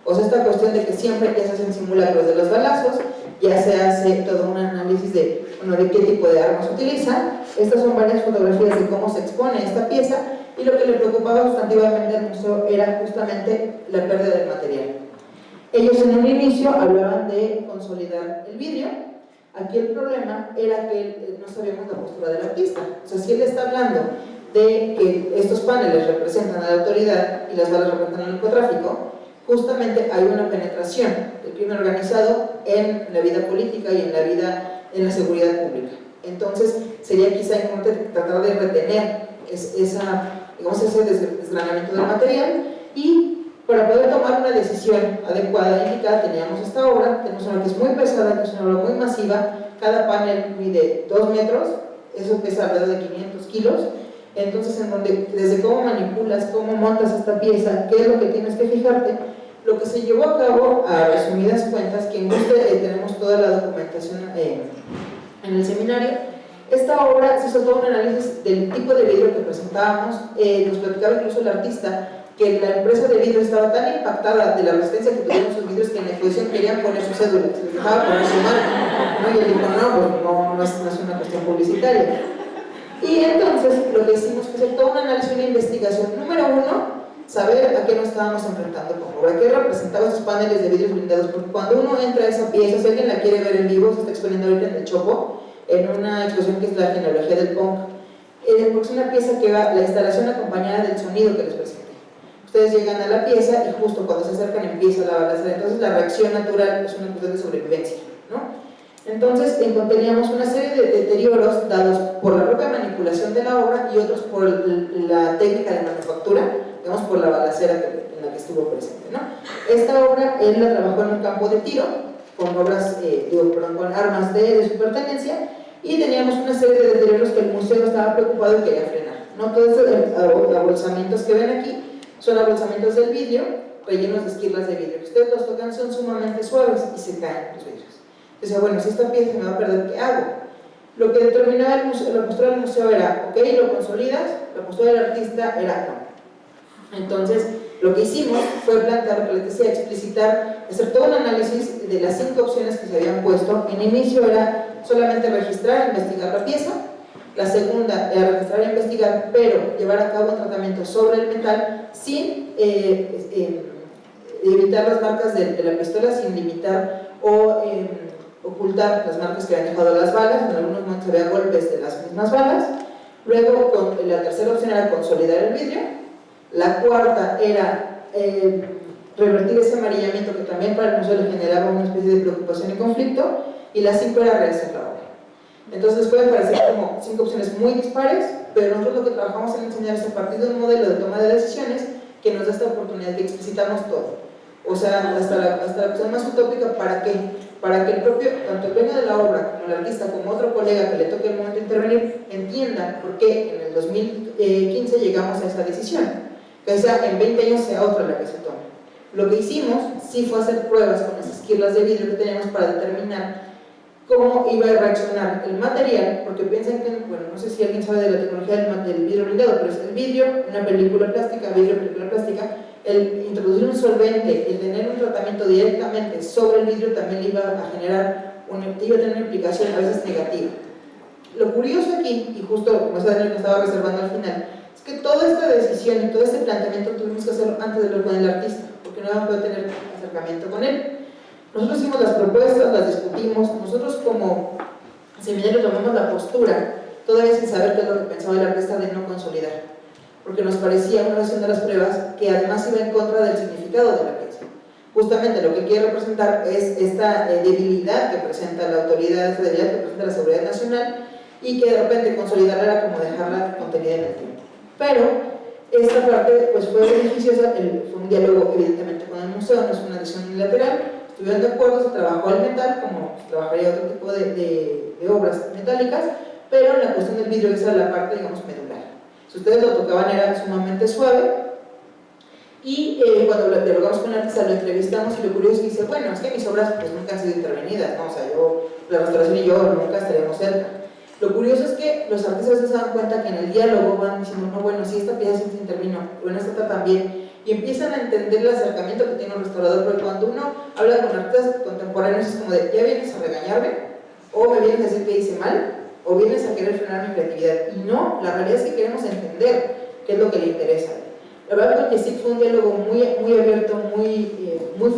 S3: O sea, esta cuestión de que siempre ya se hacen simulacros de los balazos, ya se hace todo un análisis de qué tipo de armas utilizan. Estas son varias fotografías de cómo se expone esta pieza, y lo que le preocupaba sustantivamente al museo era justamente la pérdida del material. Ellos en un inicio hablaban de consolidar el vidrio. Aquí el problema era que no sabíamos la postura del artista. O sea, si él está hablando de que estos paneles representan a la autoridad y las balas representan al narcotráfico, justamente hay una penetración del crimen organizado en la vida política y en la seguridad pública. Entonces, sería quizá importante tratar de retener ese desgranamiento del material, y para poder tomar una decisión adecuada y indicada teníamos esta obra. Tenemos una que es muy pesada, que es una obra muy masiva. Cada panel mide 2 metros, eso pesa alrededor de 500 kilos. Entonces, en donde desde cómo manipulas, cómo montas esta pieza, qué es lo que tienes que fijarte. Lo que se llevó a cabo, a resumidas cuentas, quien guste, tenemos toda la documentación en el seminario. Esta obra se hizo todo un análisis del tipo de vidrio que presentábamos. Nos platicaba incluso el artista que la empresa de vidrio estaba tan impactada de la resistencia que tuvieron sus vidrios que en la exposición querían poner su cédula, se les dejaba poner su marca, ¿no? Y él dijo, no es una cuestión publicitaria. Y entonces lo que hicimos fue hacer todo un análisis y una investigación. Número 1, saber a qué nos estábamos enfrentando como obra, qué representaba esos paneles de vidrios blindados, porque cuando uno entra a esa pieza, si alguien la quiere ver en vivo, se está exponiendo ahorita en el Chopo, en una exposición que es la genealogía del punk, porque es una pieza que va, la instalación acompañada del sonido que les presenté. Ustedes llegan a la pieza y justo cuando se acercan empieza la balacera, entonces la reacción natural es una cuestión de sobrevivencia, ¿no? Entonces teníamos una serie de deterioros dados por la propia manipulación de la obra y otros por la técnica de manufactura, digamos por la balacera en la que estuvo presente, ¿no? Esta obra él la trabajó en un campo de tiro con con armas de su pertenencia, y teníamos una serie de deterioros que el museo estaba preocupado y quería frenar, ¿no? Todos estos abolsamientos que ven aquí son abolsamientos del vidrio rellenos de esquirlas de vidrio. Ustedes los tocan, son sumamente suaves y se caen los vidrios. Decía, bueno, si esta pieza me va a perder, ¿qué hago? Lo que determinaba la postura del museo era, ok, lo consolidas. La postura del artista era no. Entonces, lo que hicimos fue plantear lo que les decía, explicitar, hacer todo un análisis de las 5 opciones que se habían puesto. En inicio era solamente registrar e investigar la pieza. La segunda era registrar e investigar, pero llevar a cabo un tratamiento sobre el metal sin evitar las marcas de la pistola, sin limitar o ocultar las marcas que habían dejado las balas. En algunos momentos había golpes de las mismas balas. Luego, la tercera opción era consolidar el vidrio. La cuarta era revertir ese amarillamiento que también para el museo le generaba una especie de preocupación y conflicto. Y la 5 era rehacer la obra. Entonces les pueden parecer como 5 opciones muy dispares, pero nosotros lo que trabajamos en enseñar es a partir de un modelo de toma de decisiones que nos da esta oportunidad de explicitamos todo. O sea, hasta la opción más utópica, ¿para qué? Para que el propio, tanto el dueño de la obra como el artista, como otro colega que le toque el momento de intervenir, entiendan por qué en el 2015 llegamos a esa decisión. Que sea en 20 años sea otra la que se tome. Lo que hicimos sí fue hacer pruebas con esas esquirlas de vidrio que teníamos para determinar cómo iba a reaccionar el material, porque piensen que, bueno, no sé si alguien sabe de la tecnología del vidrio blindado, pero es el vidrio, una película plástica, película plástica, el introducir un solvente, el tener un tratamiento directamente sobre el vidrio también le iba a generar iba a tener una implicación a veces negativa. Lo curioso aquí, y justo como esa Daniel que estaba reservando al final, es que toda esta decisión y todo este planteamiento tuvimos que hacerlo antes de hablar con el artista, porque no íbamos a poder tener acercamiento con él. Nosotros hicimos las propuestas, las discutimos, nosotros como seminario tomamos la postura, todavía sin saber qué es lo que pensaba el artista, de no consolidar, porque nos parecía, una vez haciendo las pruebas, que además iba en contra del significado de la pieza. Justamente lo que quiere representar es esta debilidad que presenta la autoridad, esta debilidad que presenta la seguridad nacional, y que de repente consolidarla era como dejarla contenida en el tiempo. Pero esta parte pues fue beneficiosa, fue un diálogo evidentemente con el museo, no es una decisión unilateral, estuvieron de acuerdo, se trabajó el metal como se trabajaría otro tipo de obras metálicas, pero en la cuestión del vidrio esa era la parte, digamos, medular. Si ustedes lo tocaban era sumamente suave, y cuando lo dialogamos con el artista, lo entrevistamos, y lo curioso es que dice, bueno, es que mis obras pues nunca han sido intervenidas, ¿no? O sea, la restauración y yo nunca estaríamos cerca. Lo curioso es que los artistas se dan cuenta que en el diálogo van diciendo, no, bueno, si esta pieza sí intervino, bueno, esta también, y empiezan a entender el acercamiento que tiene un restaurador, porque cuando uno habla con artistas contemporáneos es como de, ¿ya vienes a regañarme? ¿O me vienes a decir que hice mal? ¿O vienes a querer frenar mi creatividad? Y no, la realidad es que queremos entender qué es lo que le interesa. La verdad es que sí fue un diálogo muy abierto, muy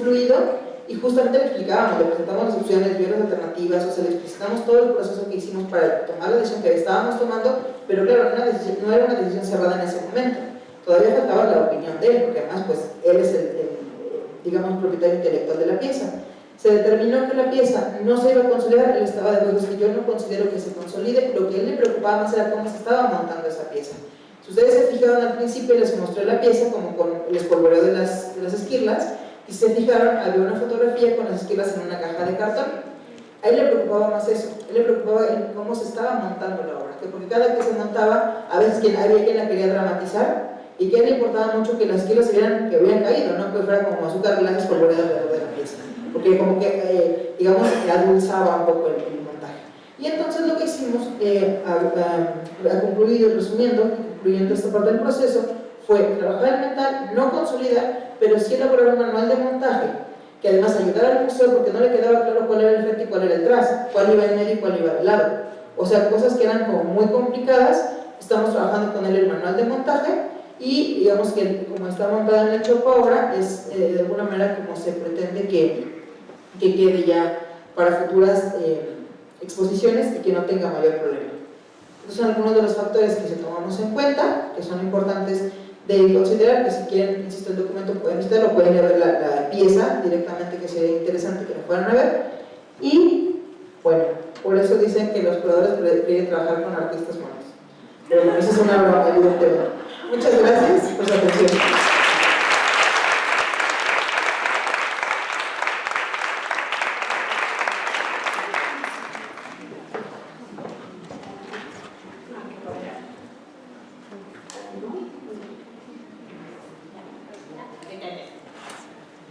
S3: fluido, y justamente le explicábamos, le presentamos las opciones, vio las alternativas, o sea, le explicitamos todo el proceso que hicimos para tomar la decisión que estábamos tomando, pero claro, no era una decisión cerrada en ese momento, todavía faltaba la opinión de él, porque además pues él es digamos, propietario intelectual de la pieza. Se determinó que la pieza no se iba a consolidar, él estaba de acuerdo, es que yo no considero que se consolide, lo que a él le preocupaba más era cómo se estaba montando esa pieza. Si ustedes se fijaron al principio, les mostré la pieza como con el espolvoreo de las esquirlas, y si se fijaron, había una fotografía con las esquirlas en una caja de cartón. A él le preocupaba más eso, a él le preocupaba cómo se estaba montando la obra, que porque cada que se montaba, a veces había quien la quería dramatizar, y que a él le importaba mucho que las esquirlas se vieran que habían caído, no que fuera como azúcar glass espolvoreado alrededor de la pieza, porque como que, digamos, adulzaba un poco el montaje. Y entonces lo que hicimos, a concluir, resumiendo, concluyendo esta parte del proceso, fue trabajar el metal, no consolidar, pero sí elaborar un manual de montaje, que además ayudara al museo porque no le quedaba claro cuál era el frente y cuál era el tras, cuál iba en medio y cuál iba al lado. O sea, cosas que eran como muy complicadas. Estamos trabajando con él el manual de montaje, y digamos que como está montada en el Chopo ahora, es de alguna manera como se pretende que quede ya para futuras exposiciones y que no tenga mayor problema. Estos son algunos de los factores que se tomamos en cuenta, que son importantes de considerar, que si quieren, insisto, el documento pueden visitarlo, pueden ver la pieza directamente, que sería interesante que lo puedan ver. Y bueno, por eso dicen que los curadores prefieren trabajar con artistas monos. Pero bueno, esa es una broma, evidentemente. Muchas gracias por su atención.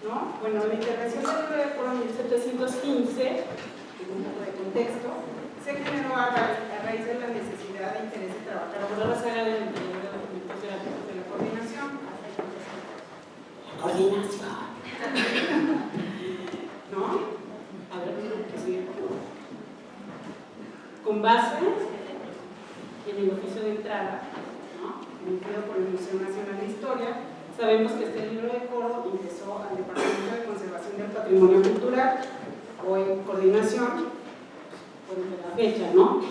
S4: ¿No? Bueno, la intervención del libro de foro 1715, un poco de contexto, se generó a raíz de la necesidad de interés de trabajar por la saga del interior de documentos gráficos de la coordinación. ¿No? A ver, ¿qué sigue? Con base en el oficio de entrada, ¿no?, emitido por el Museo Nacional de Historia, sabemos que este libro de foro ingresó al Departamento de Conservación del Patrimonio Cultural, o en coordinación, por la fecha, ¿no?,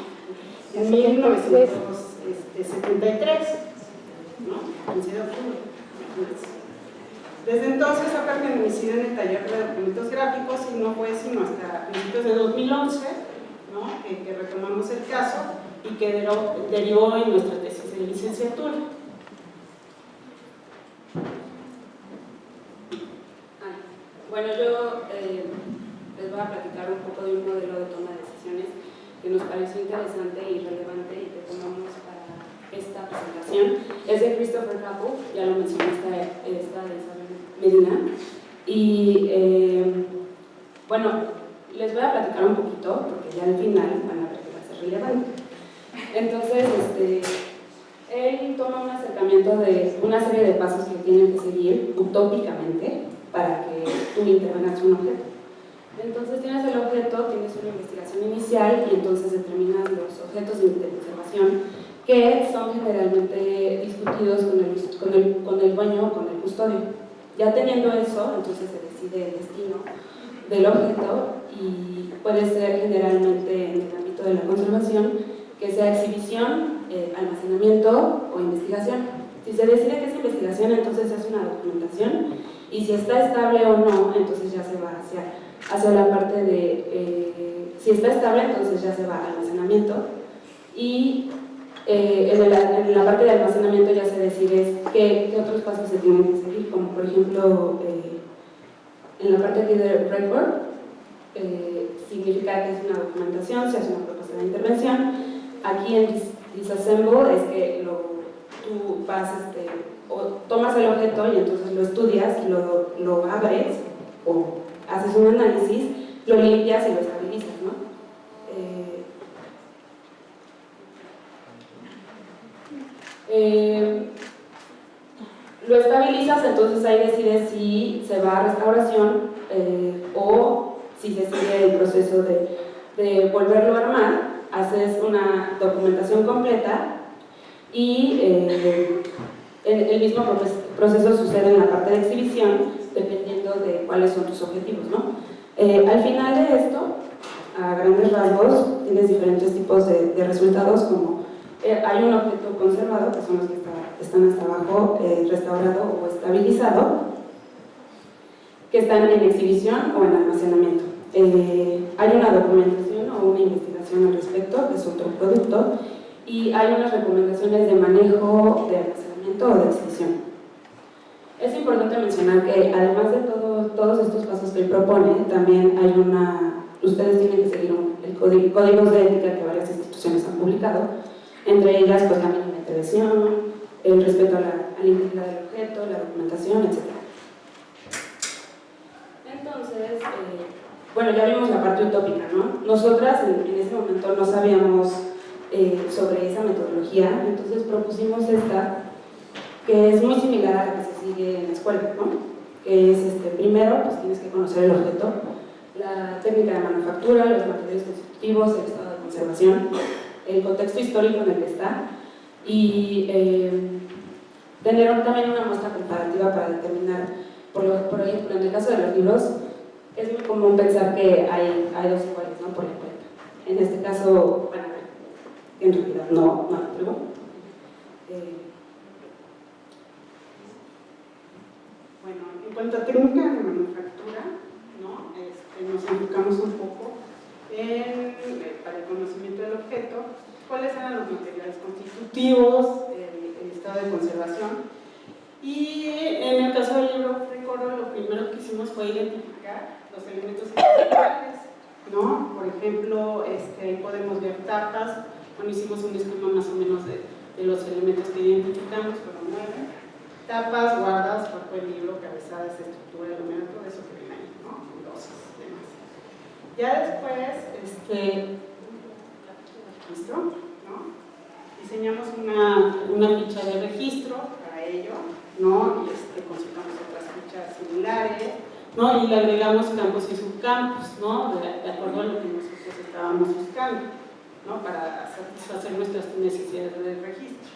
S4: en 1973, ¿no?, 15 de octubre. Desde entonces ha permanecido en el taller de documentos gráficos, y no fue sino hasta principios de 2011, ¿no?, que retomamos el caso y que derivó en nuestra tesis de licenciatura. Bueno, yo les voy a platicar un poco de un modelo de toma de decisiones que nos pareció interesante y relevante y que tomamos para esta presentación. Es de Christopher Capel, ya lo mencioné, esta de Isabel Medina. Y bueno, les voy a platicar un poquito, porque ya al final van a ver que va a ser relevante. Entonces, él toma un acercamiento de una serie de pasos que tienen que seguir utópicamente para que tú intervengas un objeto. Entonces tienes el objeto, tienes una investigación inicial, y entonces determinas los objetos de conservación que son generalmente discutidos con el dueño o con el custodio. Ya teniendo eso, entonces se decide el destino del objeto y puede ser generalmente en el ámbito de la conservación que sea exhibición, almacenamiento o investigación. Si se decide que es investigación, entonces es una documentación, y si está estable o no, entonces ya se va hacia la parte de... si está estable, entonces ya se va a almacenamiento, y en la parte de almacenamiento ya se decide qué otros pasos se tienen que seguir, como por ejemplo, en la parte aquí de record, significa que es una documentación, se hace una propuesta de intervención. Aquí en disassemble es que tú vas, o tomas el objeto y entonces lo estudias, lo abres o haces un análisis, lo limpias y lo estabilizas, ¿no? Lo estabilizas, entonces ahí decides si se va a restauración o si se sigue el proceso de volverlo a armar. Haces una documentación completa y el mismo proceso sucede en la parte de exhibición, dependiendo de cuáles son tus objetivos, ¿no? Al final de esto, a grandes rasgos, tienes diferentes tipos de resultados, como hay un objeto conservado, que son los que están hasta abajo, restaurado o estabilizado, que están en exhibición o en almacenamiento. Hay una documentación o una investigación al respecto, que es otro producto, y hay unas recomendaciones de manejo, de almacenamiento o de exhibición. Es importante mencionar que además de todos estos pasos que él propone, también hay ustedes tienen que seguir códigos de ética que varias instituciones han publicado, entre ellas pues la mínima intervención, el respeto a la integridad del objeto, la documentación, etc. Entonces, bueno, ya vimos la parte utópica, ¿no? Nosotras en ese momento no sabíamos sobre esa metodología, entonces propusimos esta, que es muy similar a la que se sigue en la escuela, ¿no? Que es, primero, pues tienes que conocer el objeto, la técnica de manufactura, los materiales constitutivos, el estado de conservación, el contexto histórico en el que está, y tener también una muestra comparativa para determinar, por ejemplo, en el caso de los libros, es muy común pensar que hay dos iguales, ¿no? Por ejemplo, en este caso, bueno, en realidad no pero bueno, en cuanto a técnica de manufactura, ¿no? Nos enfocamos un poco para el conocimiento del objeto, cuáles eran los materiales constitutivos, el estado de conservación. Y en el caso del libro Recoro, lo primero que hicimos fue identificar los elementos estructurales, ¿no? Por ejemplo, ahí podemos ver tapas. Bueno, hicimos un esquema más o menos de los elementos que identificamos, fueron 9. Tapas, guardas, cuerpo del libro, cabezadas, estructura, elemento, todo eso que ven ahí, ¿no? Dosis, demás. Ya después, registro, ¿no? Diseñamos una ficha de registro para ello, ¿no? Y consultamos otras fichas similares, ¿no? Y le agregamos campos y subcampos, ¿no? De acuerdo a lo que nosotros estábamos buscando, ¿no? Para satisfacer nuestras necesidades de registro.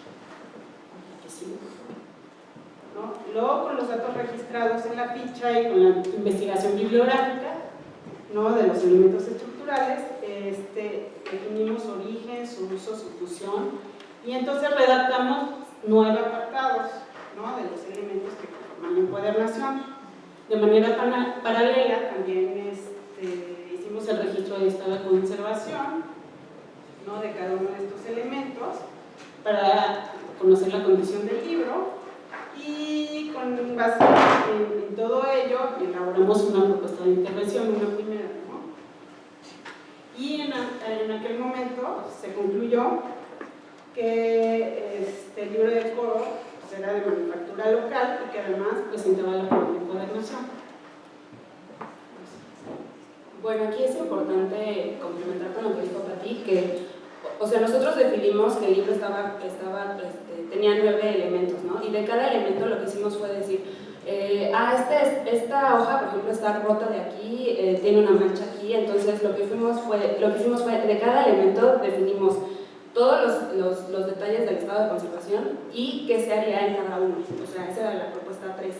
S4: ¿No? Luego, con los datos registrados en la ficha y con la investigación bibliográfica, ¿no? De los elementos estructurales, definimos origen, su uso, su función, y entonces redactamos 9 apartados, ¿no? De los elementos que conforman la encuadernación. De manera paralela, también hicimos el registro de estado de conservación, ¿no? De cada uno de estos elementos para conocer la condición del libro, y con base en todo ello elaboramos una propuesta de intervención, una primera, ¿no? Y en aquel momento se concluyó que el libro de coro pues, era de manufactura local y que además presentaba la propia encuadernación. Bueno, aquí es importante complementar con lo que dijo Pati, que o sea, nosotros definimos que el libro tenía 9 elementos, ¿no? Y de cada elemento lo que hicimos fue decir, esta hoja, por ejemplo, está rota de aquí, tiene una mancha aquí, entonces lo que hicimos fue, de cada elemento definimos todos los detalles del estado de conservación y qué se haría en cada uno. O sea, esa era la propuesta 3.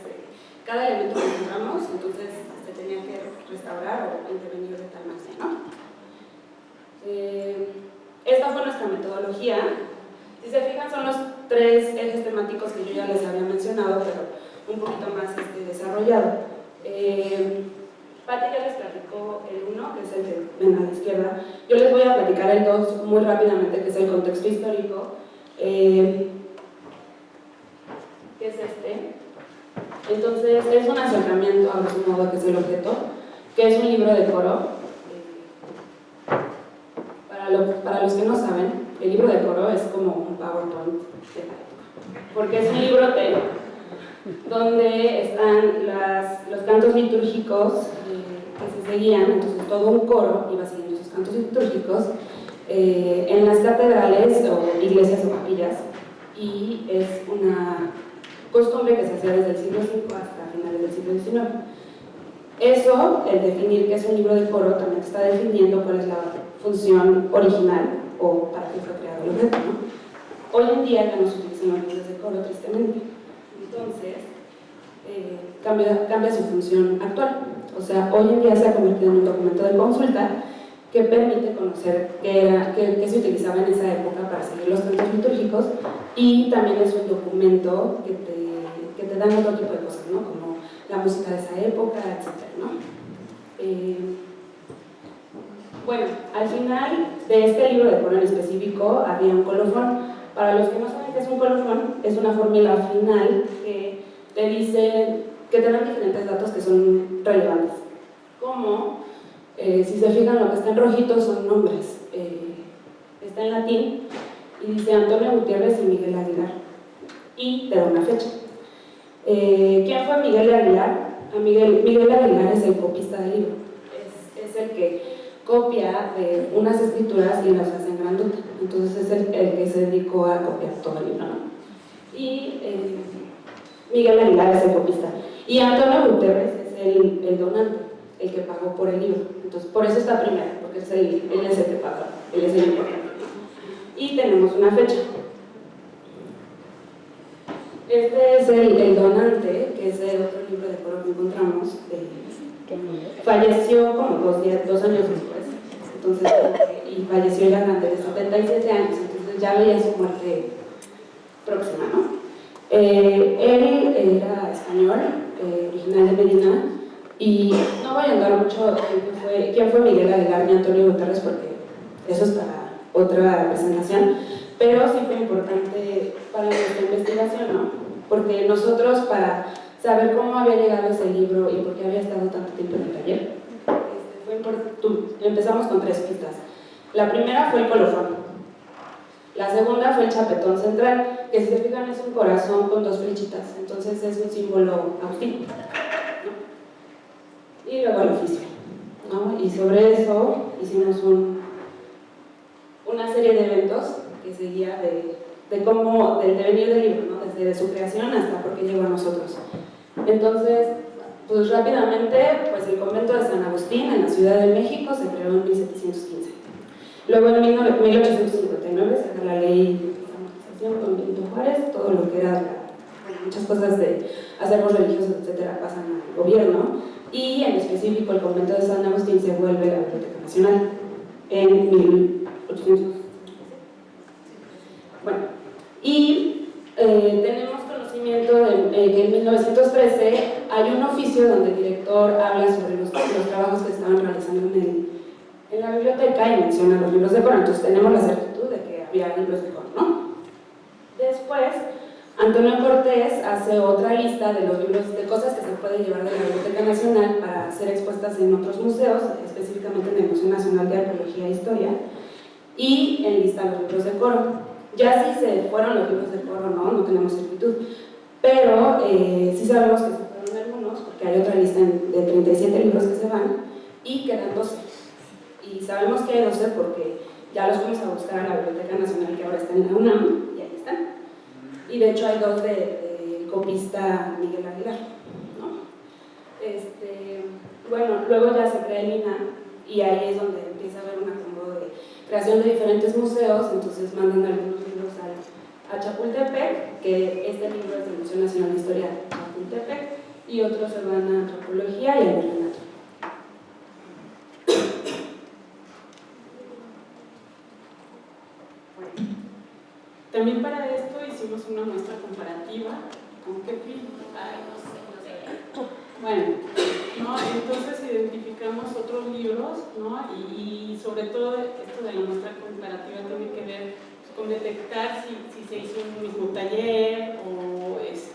S4: Cada elemento que encontramos, entonces tenía que restaurar o intervenir de tal manera, ¿no? Esta fue nuestra metodología. Si se fijan, son los 3 ejes temáticos que yo ya les había mencionado, pero un poquito más desarrollado. Pati ya les platicó el 1, que es el que ven a la izquierda. Yo les voy a platicar el 2 muy rápidamente, que es el contexto histórico, que es este. Entonces, es un acercamiento, a grosso modo, que es el objeto, que es un libro de coro. Para los que no saben, el libro de coro es como un PowerPoint de la época, porque es un librote donde están los cantos litúrgicos que se seguían, entonces todo un coro iba siguiendo esos cantos litúrgicos en las catedrales o iglesias o capillas, y es una costumbre que se hacía desde el siglo V hasta finales del siglo XIX. Eso, el definir que es un libro de coro, también está definiendo cuál es la función original o para qué fue creado el objeto, ¿no? Hoy en día ya no se utilizan los libros de coro, tristemente. Entonces, cambia su función actual. O sea, hoy en día se ha convertido en un documento de consulta que permite conocer qué se utilizaba en esa época para seguir los cantos litúrgicos, y también es un documento que te dan otro tipo de cosas, ¿no? Como la música de esa época, etc., ¿no? Bueno, al final de este libro de coro en específico había un colofón. Para los que no saben qué es un colofón, es una fórmula final que te dice, que te dan diferentes datos que son relevantes. Como, si se fijan, lo que está en rojito son nombres. Está en latín y dice Antonio Gutiérrez y Miguel Aguilar. Y te da una fecha. ¿Quién fue Miguel Aguilar? Miguel Aguilar es el copista del libro. Es el que copia de unas escrituras y las hace en grandota. Entonces es el que se dedicó a copiar todo el libro, ¿no? Y Miguel Aguilar es el copista. Y Antonio Gutiérrez es el donante, el que pagó por el libro. Entonces por eso está primero, porque él es el que pagó, él es el importante, ¿no? Y tenemos una fecha. Este es el donante, que es el otro libro de coro que encontramos. Falleció como 2 años después, entonces, y falleció ya grande, de 77 años, entonces ya veía su muerte próxima, ¿no? Él era español, original de Medina, y no voy a andar mucho en quién fue Miguel Aguilar ni Antonio Gutiérrez, porque eso es para otra presentación, pero sí fue importante para nuestra investigación, ¿no? Porque nosotros, para saber cómo había llegado ese libro y por qué había estado tanto tiempo en el taller, fue importante. Empezamos con 3 pistas. La primera fue el colofón. La segunda fue el chapetón central, que si se fijan es un corazón con 2 flechitas, entonces es un símbolo agustino, ¿no? Y luego el oficio, ¿no? Y sobre eso hicimos una serie de eventos que seguía del devenir del libro, ¿no? Desde su creación hasta por qué llegó a nosotros. Entonces, pues rápidamente, pues el convento de San Agustín en la Ciudad de México se creó en 1715. Luego en 1859 se da la ley de santificación con Benito Juárez, todo lo que era muchas cosas de acervos religiosos, etcétera, pasan al gobierno, y en específico el convento de San Agustín se vuelve la Biblioteca Nacional en 1800. Bueno, y tenemos conocimiento de que en 1913 hay un oficio donde el director habla sobre los trabajos que estaban realizando en la biblioteca y menciona los libros de coro. Entonces tenemos la certitud de que había libros de coro, ¿no? Después, Antonio Cortés hace otra lista de los libros, de cosas que se pueden llevar de la Biblioteca Nacional para ser expuestas en otros museos, específicamente en el Museo Nacional de Arqueología e Historia, y enlista los libros de coro. Ya si se fueron los libros de coro, no tenemos certitud, pero sí sabemos que se fueron algunos, porque hay otra lista de 37 libros que se van, y quedan 12. Y sabemos que hay 12 porque ya los fuimos a buscar a la Biblioteca Nacional, que ahora está en la UNAM, y ahí están. Y de hecho hay 2 del copista Miguel Aguilar, ¿no? Bueno, luego ya se crea el INAH, y ahí es donde empieza a haber un acomodo de creación de diferentes museos. Entonces mandan algunos libros a Chapultepec, que este libro es del Museo Nacional de Historia de Chapultepec, y otros se van a Antropología y al Virreinato. También para esto hicimos una muestra comparativa. ¿Con qué fin? Ay, no sé. Bueno, ¿no? Entonces identificamos otros libros, ¿no? Y sobre todo esto de la muestra comparativa tiene que ver con detectar si se hizo un mismo taller o pues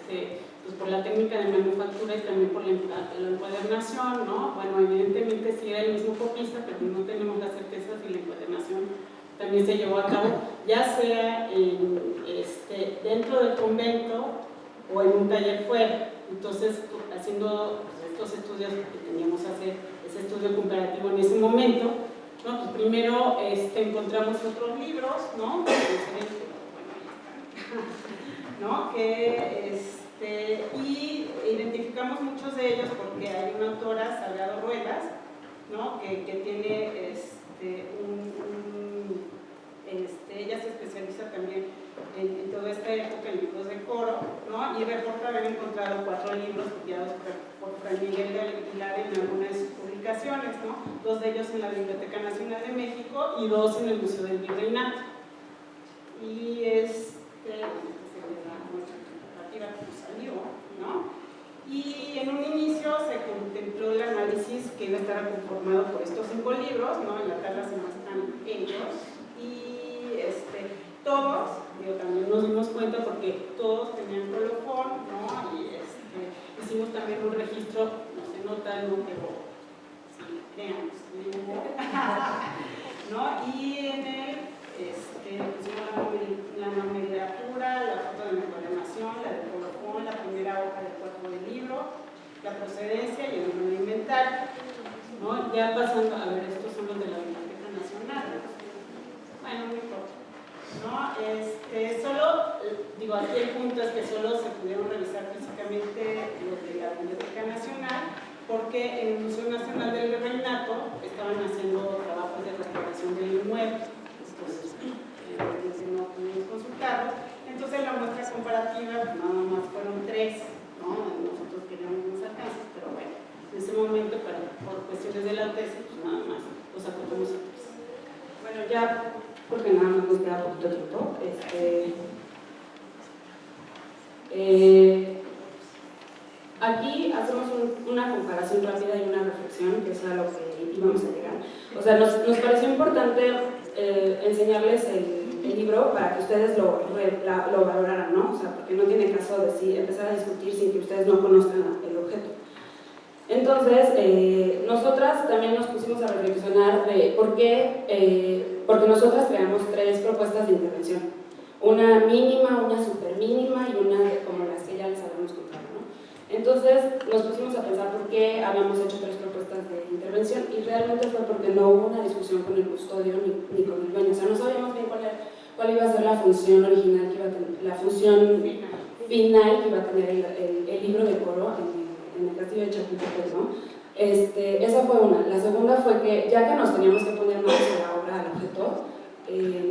S4: por la técnica de manufactura y también por la encuadernación, ¿no? Bueno, evidentemente sí era el mismo copista, pero no tenemos la certeza si la encuadernación también se llevó a cabo, ya sea dentro del convento o en un taller fuera. Entonces, haciendo estos estudios que teníamos que hacer, ese estudio comparativo en ese momento, ¿no? Pues primero encontramos otros libros, ¿no? ¿No? Y identificamos muchos de ellos porque hay una autora, Salgado Ruelas, ¿no? que tiene ella se especializa también en toda esta época en libros de coro, ¿no? Y reporta haber encontrado 4 libros copiados por Fray Miguel de Aguilar en algunas publicaciones, ¿no? 2 de ellos en la Biblioteca Nacional de México y 2 en el Museo del Virreinato. Y salió, ¿no? Y en un inicio se contempló el análisis que iba a estar conformado por estos 5 libros, ¿no? En la tabla se muestran ellos. Y todos, también nos dimos cuenta porque todos tenían colofón, ¿no? Y hicimos también un registro, no se nota, ¿no? Pero sí, veamos, ¿no? Y en él pusimos la nomenclatura, la foto de la encuadernación, la del colofón, la primera hoja del cuerpo del libro, la procedencia y el número de inventario, ¿no? Ya pasando, a ver, estos son los de la Biblioteca Nacional. Bueno, no importa, ¿no? Aquí el punto es que solo se pudieron revisar físicamente los de la Biblioteca Nacional porque en el Museo Nacional del Virreinato estaban haciendo trabajos de restauración del inmueble, entonces no pudimos consultarlos. Entonces la muestra comparativa nada más fueron 3, ¿no? Nosotros queríamos más alcances, pero bueno, en ese momento por cuestiones de la tesis, pues nada más los acotamos a 3. Bueno, ya porque nada más nos queda poquito tiempo. Aquí hacemos una comparación rápida y una reflexión, que es a lo que íbamos a llegar. O sea, nos pareció importante enseñarles el libro para que ustedes lo valoraran, ¿no? O sea, porque no tiene caso de empezar a discutir sin que ustedes no conozcan el objeto. Entonces, nosotras también nos pusimos a reflexionar de por qué, porque nosotras creamos 3 propuestas de intervención. Una mínima, una super mínima y una como las que ya les habíamos contado, ¿no? Entonces, nos pusimos a pensar por qué habíamos hecho 3 propuestas de intervención y realmente fue porque no hubo una discusión con el custodio ni con el dueño. O sea, no sabíamos bien cuál iba a ser la función original que iba a tener, la función final que iba a tener el libro de coro en el castillo de Chapultepec, ¿no? Esa fue una. La segunda fue que, ya que nos teníamos que poner manos a la obra, al objeto,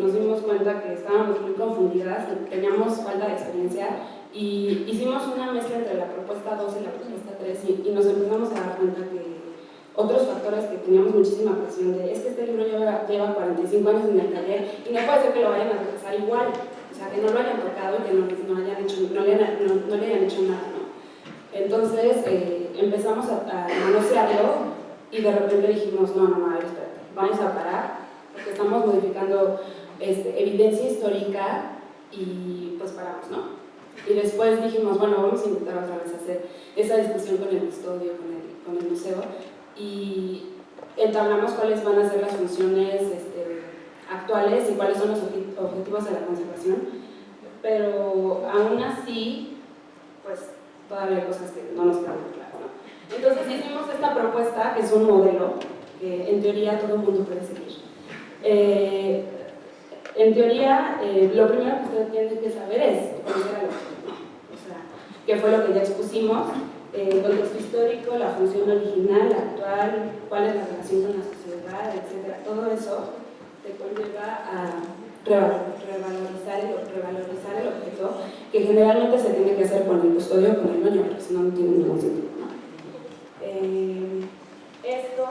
S4: nos dimos cuenta que estábamos muy confundidas, teníamos falta de experiencia y hicimos una mezcla entre la propuesta 2 y la propuesta 3 y nos empezamos a dar cuenta que otros factores que teníamos muchísima presión de es que este libro lleva 45 años en el taller y no puede ser que lo vayan a regresar igual, o sea, que no lo hayan tocado y que no le hayan hecho nada, ¿no? Entonces empezamos a manosearlo y de repente dijimos, no, a ver, espérate, vamos a parar porque estamos modificando evidencia histórica y pues paramos, ¿no? Y después dijimos, bueno, vamos a intentar otra vez hacer esa discusión con el custodio, con el museo y entablamos cuáles van a ser las funciones actuales y cuáles son los objetivos de la conservación, pero aún así, pues todavía hay cosas que no nos quedan muy claras, ¿no? Entonces hicimos esta propuesta, que es un modelo, que en teoría todo el mundo puede seguir. En teoría, lo primero que ustedes tienen que saber es conocer al objeto, ¿no? O sea, qué fue lo que ya expusimos, el contexto histórico, la función original, la actual, cuál es la relación con la sociedad, etc. Todo eso te conlleva a revalorizar el objeto, que generalmente se tiene que hacer con el custodio o con el dueño, porque si no, no tiene ningún sentido, ¿no? Esto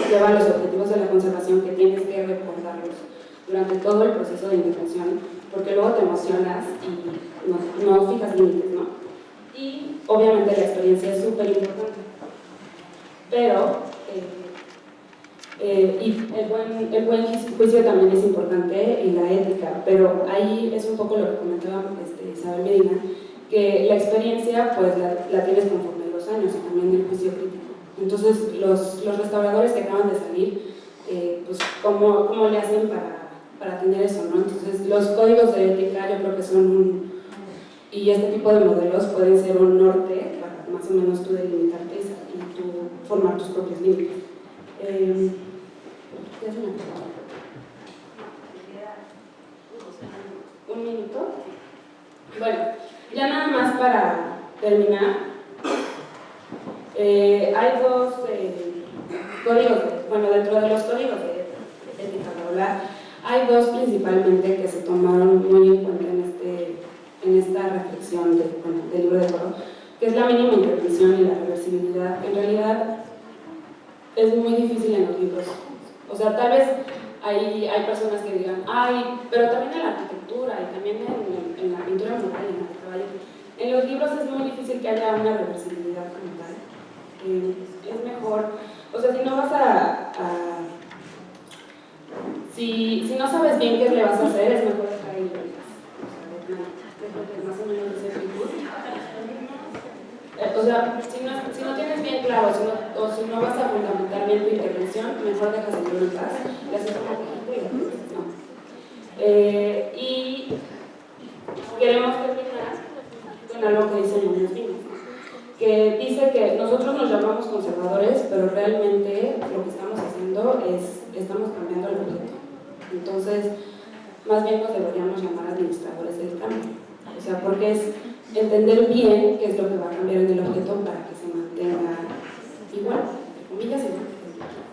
S4: lleva a los objetivos de la conservación que tienes que recordarlos durante todo el proceso de intervención, porque luego te emocionas y no fijas límites, ¿no? Y obviamente la experiencia es súper importante, pero y el buen juicio también es importante y la ética, pero ahí es un poco lo que comentaba Isabel Medina, que la experiencia pues la tienes conforme los años y también el juicio crítico. Entonces los restauradores que acaban de salir, pues ¿cómo le hacen para tener eso, ¿no? Entonces los códigos de ética yo creo que son y este tipo de modelos pueden ser un norte para más o menos tú delimitarte y tú formar tus propios límites. ¿Qué es un minuto? Bueno, ya nada más para terminar, hay dos códigos, bueno, dentro de los códigos de ética, ¿verdad? Hay dos principalmente que se tomaron muy en cuenta en esta reflexión del libro de Coro, que es la mínima intervención y la reversibilidad. En realidad es muy difícil en los libros. O sea, tal vez hay personas que digan, ay, pero también en la arquitectura y también en la pintura mural, en el caballo. En los libros es muy difícil que haya una reversibilidad como tal. Es mejor, o sea, si no vas si no sabes bien qué le vas a hacer, es mejor dejar ahí reglas. O sea, es lo que más o menos dice el libro. O sea, si no tienes bien claro, o si no vas a fundamentar bien tu intervención, mejor dejas el libro en paz, le haces una cajita y no. Y queremos terminar con algo que dice Muñoz Vines, que dice que nosotros nos llamamos conservadores, pero realmente lo que estamos haciendo es, estamos cambiando el objeto. Entonces, más bien nos deberíamos llamar administradores del cambio. O sea, porque es entender bien qué es lo que va a cambiar en el objeto para que se mantenga igual, entre comillas,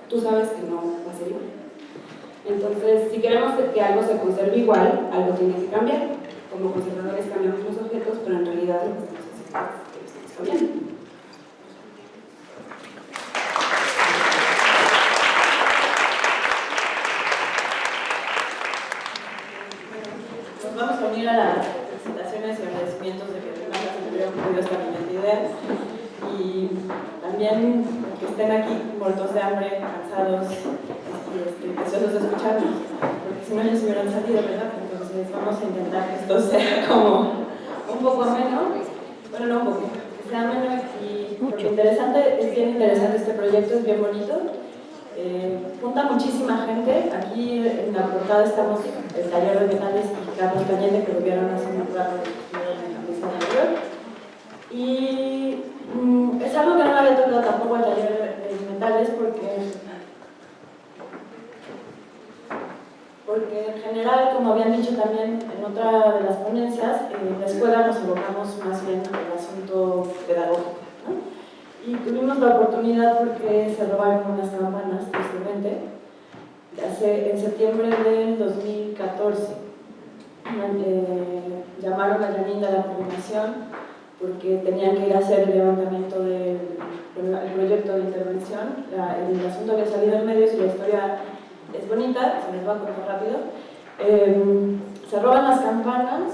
S4: tú sabes que no va a ser igual. Entonces, si queremos que algo se conserve igual, algo tiene que cambiar. Como conservadores cambiamos los objetos, pero en realidad lo que estamos haciendo es que lo estamos cambiando.
S5: Nos vamos a unir a las felicitaciones y agradecimientos de que nos hayan podido esta brillante idea y también que estén aquí muertos de hambre, cansados y deseosos de escucharnos, porque si no ya se hubieran salido, ¿verdad? Entonces vamos a intentar que esto sea como un poco ameno, bueno, no un poco, que sea ameno y porque es bien interesante este proyecto, es bien bonito. Junta muchísima gente. Aquí en la portada estamos el taller de metales y Carlos Cañete, que volvieron a hacer un programa en la mesa anterior. Y es algo que no me había tocado tampoco el taller de metales porque en general, como habían dicho también en otra de las ponencias, en la escuela nos evocamos más bien al asunto pedagógico, ¿no? Y tuvimos la oportunidad porque se robaron unas campanas, tristemente, en septiembre del 2014. Llamaron a Janine de la coordinación porque tenían que ir a hacer el levantamiento del proyecto de intervención. El asunto había salido en medios y la historia es bonita, se les va a contar rápido. Se roban las campanas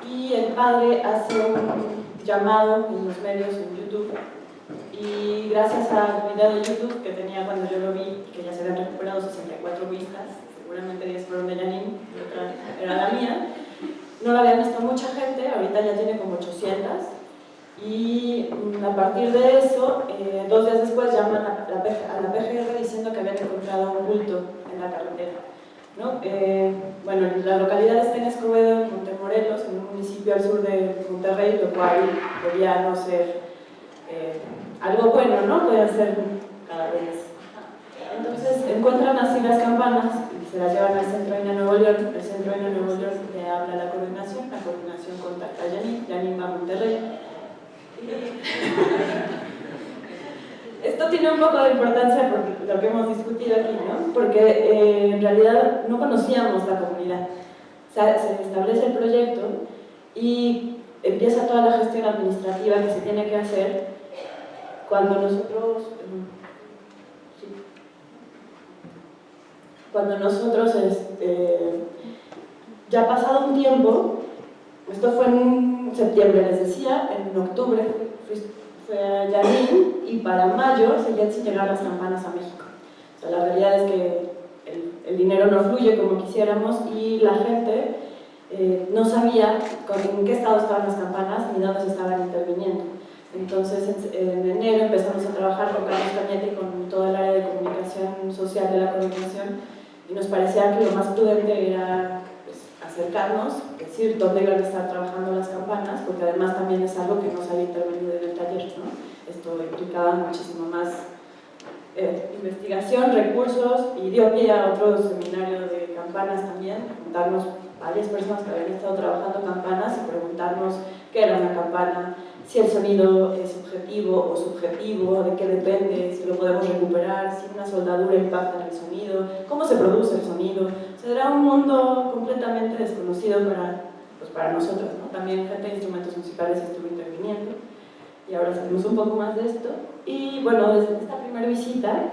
S5: y el padre hace un llamado en los medios, en YouTube, y gracias al video de YouTube que tenía cuando yo lo vi, que ya se habían recuperado 64 vistas, seguramente 10 fueron de Janine y otra era la mía, no la había visto mucha gente, ahorita ya tiene como 800, y a partir de eso, 2 días después llaman a la PGR diciendo que habían encontrado un bulto en la carretera, ¿no? Bueno, la localidad está en Escobedo, en Montemorelos, en un municipio al sur de Monterrey, lo cual podía no ser algo bueno, ¿no? Puede ser cada vez. Entonces encuentran así las campanas y se las llevan al Centro INA Nuevo León. El Centro INA Nuevo León le habla a la coordinación contacta a Janine va a Monterrey. Esto tiene un poco de importancia por lo que hemos discutido aquí, ¿no? Porque en realidad no conocíamos la comunidad. O sea, se establece el proyecto y empieza toda la gestión administrativa que se tiene que hacer cuando nosotros ya pasado un tiempo, esto fue en septiembre, les decía, en octubre fue a Yanin y para mayo seguían sin llegar las campanas a México. O sea, la realidad es que el dinero no fluye como quisiéramos y la gente no sabía en qué estado estaban las campanas ni dónde se estaban interviniendo. Entonces, en enero empezamos a trabajar con Carlos Cañete y con todo el área de comunicación social de la coordinación y nos parecía que lo más prudente era acercarnos, decir dónde iban a estar trabajando las campanas, porque además también es algo que no se había intervenido en el taller, ¿no? Esto implicaba muchísimo más investigación, recursos, y dio pie a otro seminario de campanas también, juntarnos varias personas que habían estado trabajando campanas y preguntarnos qué era una campana, si el sonido es objetivo o subjetivo, de qué depende, si lo podemos recuperar, si una soldadura impacta en el sonido, cómo se produce el sonido. O sea, era un mundo completamente desconocido para nosotros, ¿no? También gente de instrumentos musicales estuvo interviniendo y ahora sabemos un poco más de esto. Y bueno, desde esta primera visita,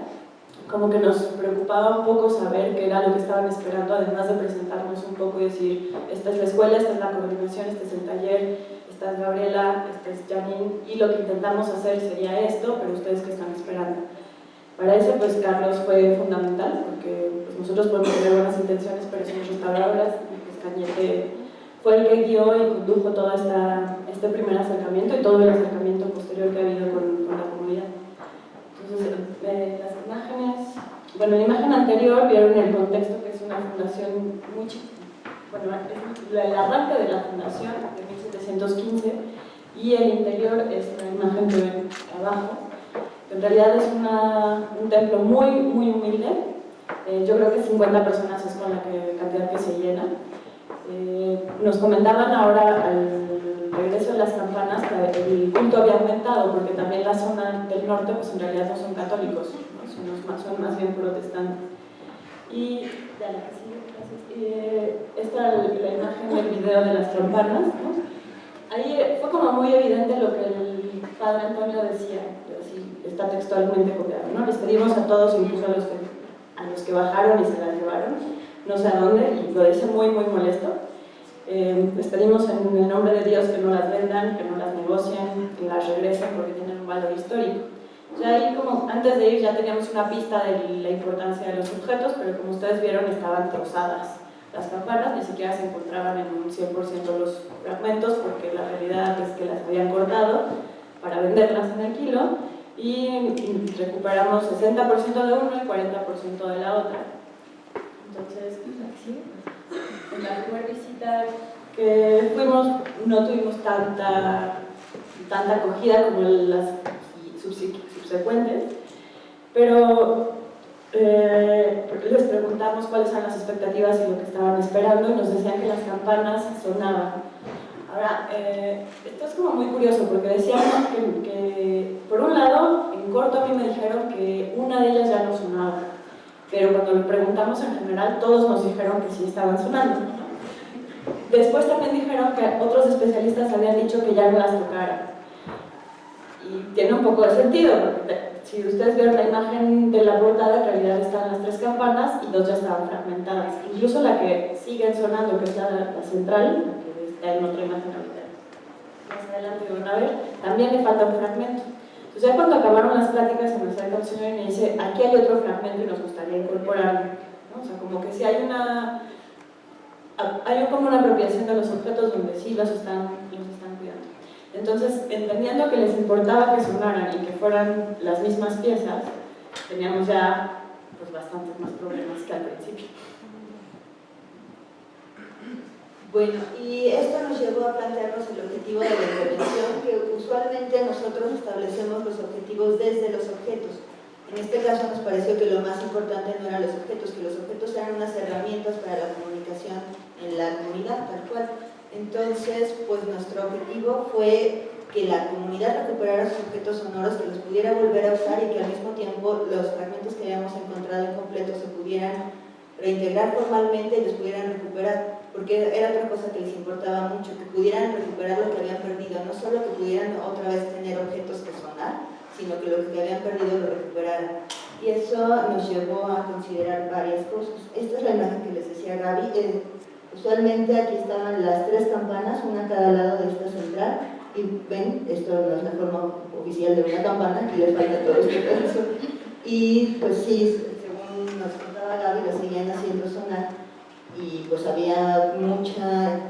S5: como que nos preocupaba un poco saber qué era lo que estaban esperando, además de presentarnos un poco y decir, esta es la escuela, esta es la coordinación, este es el taller, esta es Gabriela, esta es Janine, y lo que intentamos hacer sería esto, pero ustedes qué están esperando. Para eso, pues Carlos fue fundamental, porque pues, nosotros podemos tener buenas intenciones, pero somos restauradoras, y pues Cañete fue el que guió y condujo todo este primer acercamiento y todo el acercamiento posterior que ha habido con la comunidad. Entonces, las imágenes, bueno, la imagen anterior vieron el contexto, que es una fundación muy chiquita. Bueno, es el arranque de la fundación de 1715 y el interior es una imagen que ven abajo. En realidad es un templo muy, muy humilde. Yo creo que 50 personas es con la cantidad que se llena. Nos comentaban ahora al regreso de las campanas que el culto había aumentado porque también la zona del norte pues en realidad no son católicos, ¿no? Son más bien protestantes. Y ya la que sigue, gracias. Esta es la imagen del video de las campanas, ¿no? Ahí fue como muy evidente lo que el padre Antonio decía, así está textualmente copiado, ¿no? Les pedimos a todos, incluso a los que bajaron y se las llevaron, no sé a dónde, y lo dice muy, muy molesto. Les pedimos en el nombre de Dios que no las vendan, que no las negocien, que las regresen porque tienen un valor histórico. Ya ahí, como antes de ir, ya teníamos una pista de la importancia de los objetos, pero como ustedes vieron, estaban trozadas las campanas, ni siquiera se encontraban en un 100% los fragmentos, porque la realidad es que las habían cortado para venderlas en el kilo, y recuperamos 60% de uno y 40% de la otra. Entonces, ¿sí? En la primera visita que fuimos no tuvimos tanta acogida como las subsecuentes, pero les preguntamos cuáles eran las expectativas y lo que estaban esperando y nos decían que las campanas sonaban. Ahora, esto es como muy curioso porque decían que por un lado, en corto a mí me dijeron que una de ellas ya no sonaba, pero cuando le preguntamos en general, todos nos dijeron que sí estaban sonando. Después también dijeron que otros especialistas habían dicho que ya no las tocaran. Y tiene un poco de sentido, porque si ustedes vieron la imagen de la portada, en realidad están las 3 campanas y 2 ya estaban fragmentadas. Incluso la que sigue sonando, que es la central, que está en otra imagen ahorita, más adelante van a ver, también le falta un fragmento. Entonces ya cuando acabaron las pláticas, se me acerca un señor y me dice, aquí hay otro fragmento y nos gustaría incorporarlo, ¿no? O sea, como que si hay como una apropiación de los objetos donde sí los están cuidando. Entonces, entendiendo que les importaba que sonaran y que fueran las mismas piezas, teníamos ya pues, bastantes más problemas que al principio.
S6: Bueno, y esto nos llevó a plantearnos el objetivo de la intervención, que usualmente nosotros establecemos los objetivos desde los objetos. En este caso nos pareció que lo más importante no eran los objetos, que los objetos eran unas herramientas para la comunicación en la comunidad, tal cual. Entonces, pues nuestro objetivo fue que la comunidad recuperara sus objetos sonoros, que los pudiera volver a usar y que al mismo tiempo los fragmentos que habíamos encontrado incompletos se pudieran reintegrar formalmente y los pudieran recuperar, porque era otra cosa que les importaba mucho, que pudieran recuperar lo que habían perdido, no solo que pudieran otra vez tener objetos que sonar, sino que lo que habían perdido lo recuperaran. Y eso nos llevó a considerar varias cosas. Esta es la imagen que les decía Gaby. Usualmente aquí estaban las 3 campanas, una a cada lado de esta central, y ven, esto no es la forma oficial de una campana, aquí les falta todo este pedazo. Y pues sí, según nos contaba Gaby, lo seguían haciendo sonar, y pues había mucha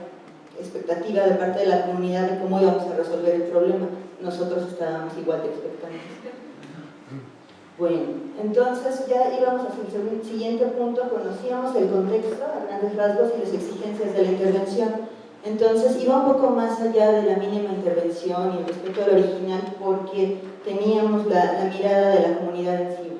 S6: expectativa de parte de la comunidad de cómo íbamos a resolver el problema. Nosotros estábamos igual de expectantes. Bueno, entonces ya íbamos hacia el siguiente punto, conocíamos el contexto a grandes rasgos y las exigencias de la intervención. Entonces iba un poco más allá de la mínima intervención y el respeto al original porque teníamos la mirada de la comunidad en sí.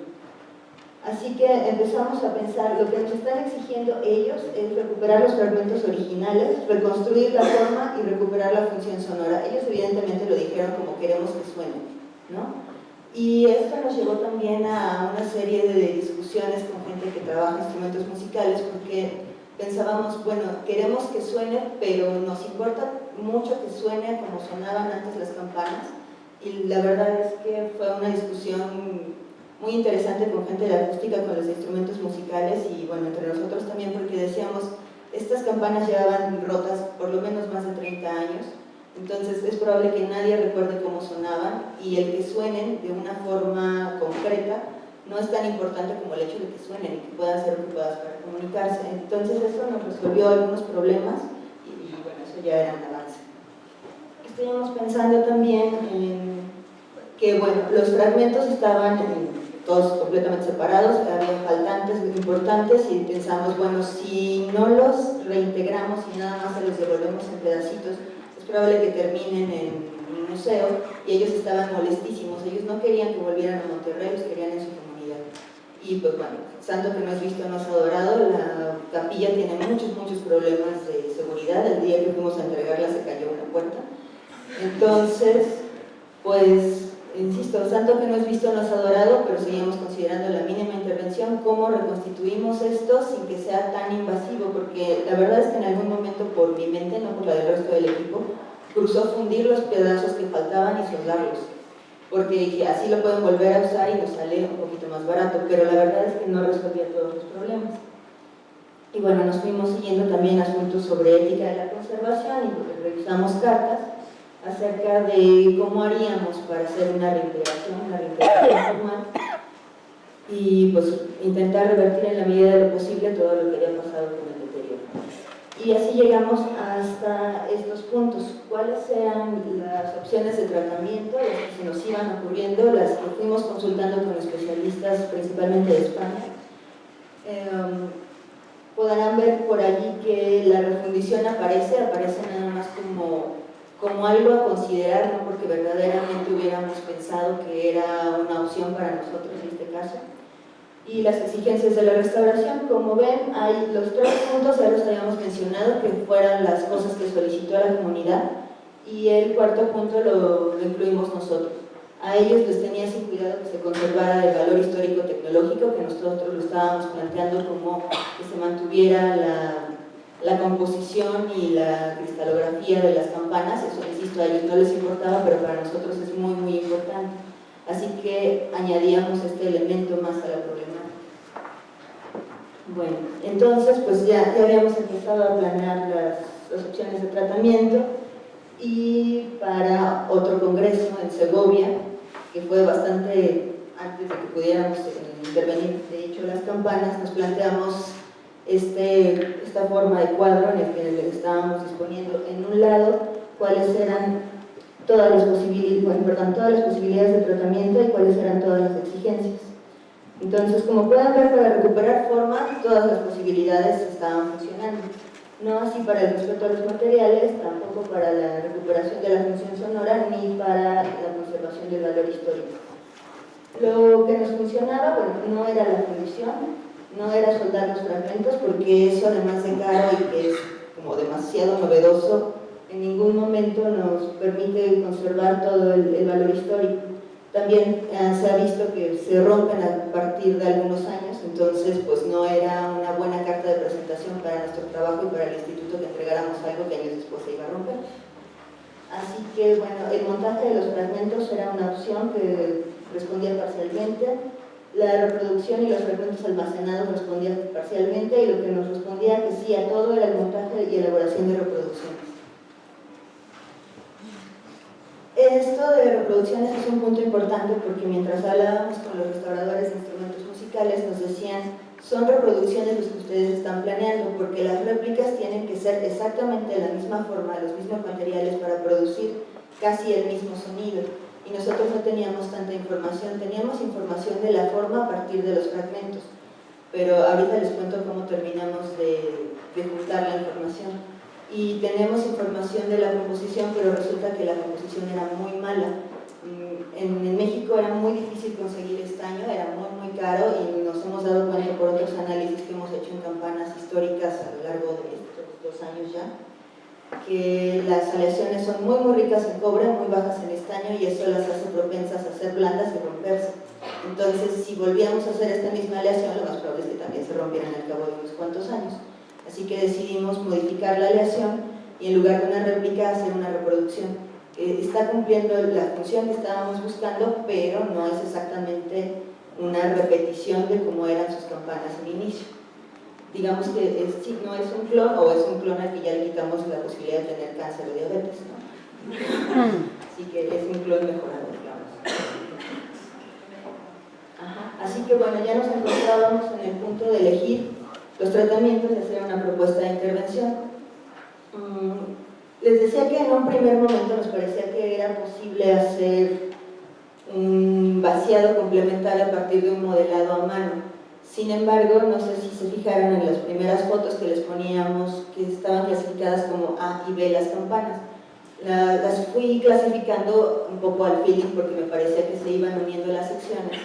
S6: Así que empezamos a pensar, lo que nos están exigiendo ellos es recuperar los fragmentos originales, reconstruir la forma y recuperar la función sonora. Ellos evidentemente lo dijeron como queremos que suene, ¿no? Y esto nos llevó también a una serie de discusiones con gente que trabaja instrumentos musicales porque pensábamos, bueno, queremos que suene, pero nos importa mucho que suene como sonaban antes las campanas. Y la verdad es que fue una discusión muy interesante con gente de la acústica, con los instrumentos musicales y bueno, entre nosotros también, porque decíamos, estas campanas llevaban rotas por lo menos más de 30 años, entonces es probable que nadie recuerde cómo sonaban y el que suenen de una forma concreta no es tan importante como el hecho de que suenen y que puedan ser ocupadas para comunicarse. Entonces eso nos resolvió algunos problemas y bueno, eso ya era un avance. Estuvimos pensando también en que bueno, los fragmentos estaban todos completamente separados, había faltantes importantes y pensamos, bueno, si no los reintegramos y nada más se los devolvemos en pedacitos, es probable que terminen en un museo y ellos estaban molestísimos, ellos no querían que volvieran a Monterrey, los querían en su comunidad. Y pues bueno, santo que no es visto no es adorado, la capilla tiene muchos problemas de seguridad, el día que fuimos a entregarla se cayó una puerta. Entonces, pues insisto, santo que no es visto no es adorado, pero seguimos considerando la mínima intervención, cómo reconstituimos esto sin que sea tan invasivo, porque la verdad es que en algún momento por mi mente, no por la del resto del equipo, cruzó fundir los pedazos que faltaban y soldarlos, porque dije, así lo pueden volver a usar y nos sale un poquito más barato, pero la verdad es que no resolvía todos los problemas. Y bueno, nos fuimos siguiendo también asuntos sobre ética de la conservación y revisamos cartas acerca de cómo haríamos para hacer una reintegración formal y pues intentar revertir en la medida de lo posible todo lo que había pasado con el deterioro. Y así llegamos hasta estos puntos. ¿Cuáles eran las opciones de tratamiento, las que se nos iban ocurriendo, las que fuimos consultando con especialistas principalmente de España? Podrán ver por allí que la refundición aparece nada más como algo a considerar, no porque verdaderamente hubiéramos pensado que era una opción para nosotros en este caso. Y las exigencias de la restauración, como ven, hay los 3 puntos, ya los habíamos mencionado, que fueran las cosas que solicitó la comunidad, y el 4º punto lo incluimos nosotros. A ellos les tenía sin cuidado que se conservara el valor histórico-tecnológico, que nosotros lo estábamos planteando como que se mantuviera la composición y la cristalografía de las campanas. Eso, insisto, a ellos no les importaba, pero para nosotros es muy importante. Así que añadíamos este elemento más a la problemática. Bueno, entonces pues ya habíamos empezado a planear las opciones de tratamiento y para otro congreso en Segovia, que fue bastante antes de que pudiéramos intervenir, de hecho, las campanas, nos planteamos esta forma de cuadro en el que estábamos disponiendo en un lado cuáles eran todas las posibilidades de tratamiento y cuáles eran todas las exigencias. Entonces, como pueden ver, para recuperar forma, todas las posibilidades estaban funcionando. No así para el respeto a los materiales, tampoco para la recuperación de la función sonora, ni para la conservación del valor histórico. Lo que nos funcionaba, bueno, no era la fundición, no era soldar los fragmentos, porque eso, además de caro y que es como demasiado novedoso, en ningún momento nos permite conservar todo el valor histórico. También se ha visto que se rompen a partir de algunos años, entonces pues no era una buena carta de presentación para nuestro trabajo y para el instituto que entregáramos algo que años después se iba a romper. Así que bueno, el montaje de los fragmentos era una opción que respondía parcialmente. La reproducción y los fragmentos almacenados respondían parcialmente, y lo que nos respondía que sí a todo era el montaje y elaboración de reproducciones. Esto de reproducciones es un punto importante porque mientras hablábamos con los restauradores de instrumentos musicales nos decían: son reproducciones las que ustedes están planeando, porque las réplicas tienen que ser exactamente de la misma forma, los mismos materiales para producir casi el mismo sonido. Y nosotros no teníamos tanta información, teníamos información de la forma a partir de los fragmentos, pero ahorita les cuento cómo terminamos de juntar la información. Y tenemos información de la composición, pero resulta que la composición era muy mala. En México era muy difícil conseguir estaño, era muy caro, y nos hemos dado cuenta por otros análisis que hemos hecho en campanas históricas a lo largo de estos 2 años ya, que las aleaciones son muy ricas en cobre, muy bajas en estaño, y eso las hace propensas a ser blandas y romperse. Entonces, si volvíamos a hacer esta misma aleación, lo más probable es que también se rompieran al cabo de unos cuantos años. Así que decidimos modificar la aleación y en lugar de una réplica hacer una reproducción. Está cumpliendo la función que estábamos buscando, pero no es exactamente una repetición de cómo eran sus campanas en inicio. Digamos que sí, no es un clon, o es un clon al que ya le quitamos la posibilidad de tener cáncer o diabetes, ¿no? Así que es un clon mejorado, digamos. Así que bueno, ya nos encontrábamos en el punto de elegir los tratamientos y hacer una propuesta de intervención. Les decía que en un primer momento nos parecía que era posible hacer un vaciado complementario a partir de un modelado a mano. Sin embargo, no sé si se fijaron en las primeras fotos que les poníamos, que estaban clasificadas como A y B las campanas. Las fui clasificando un poco al feeling porque me parecía que se iban uniendo las secciones,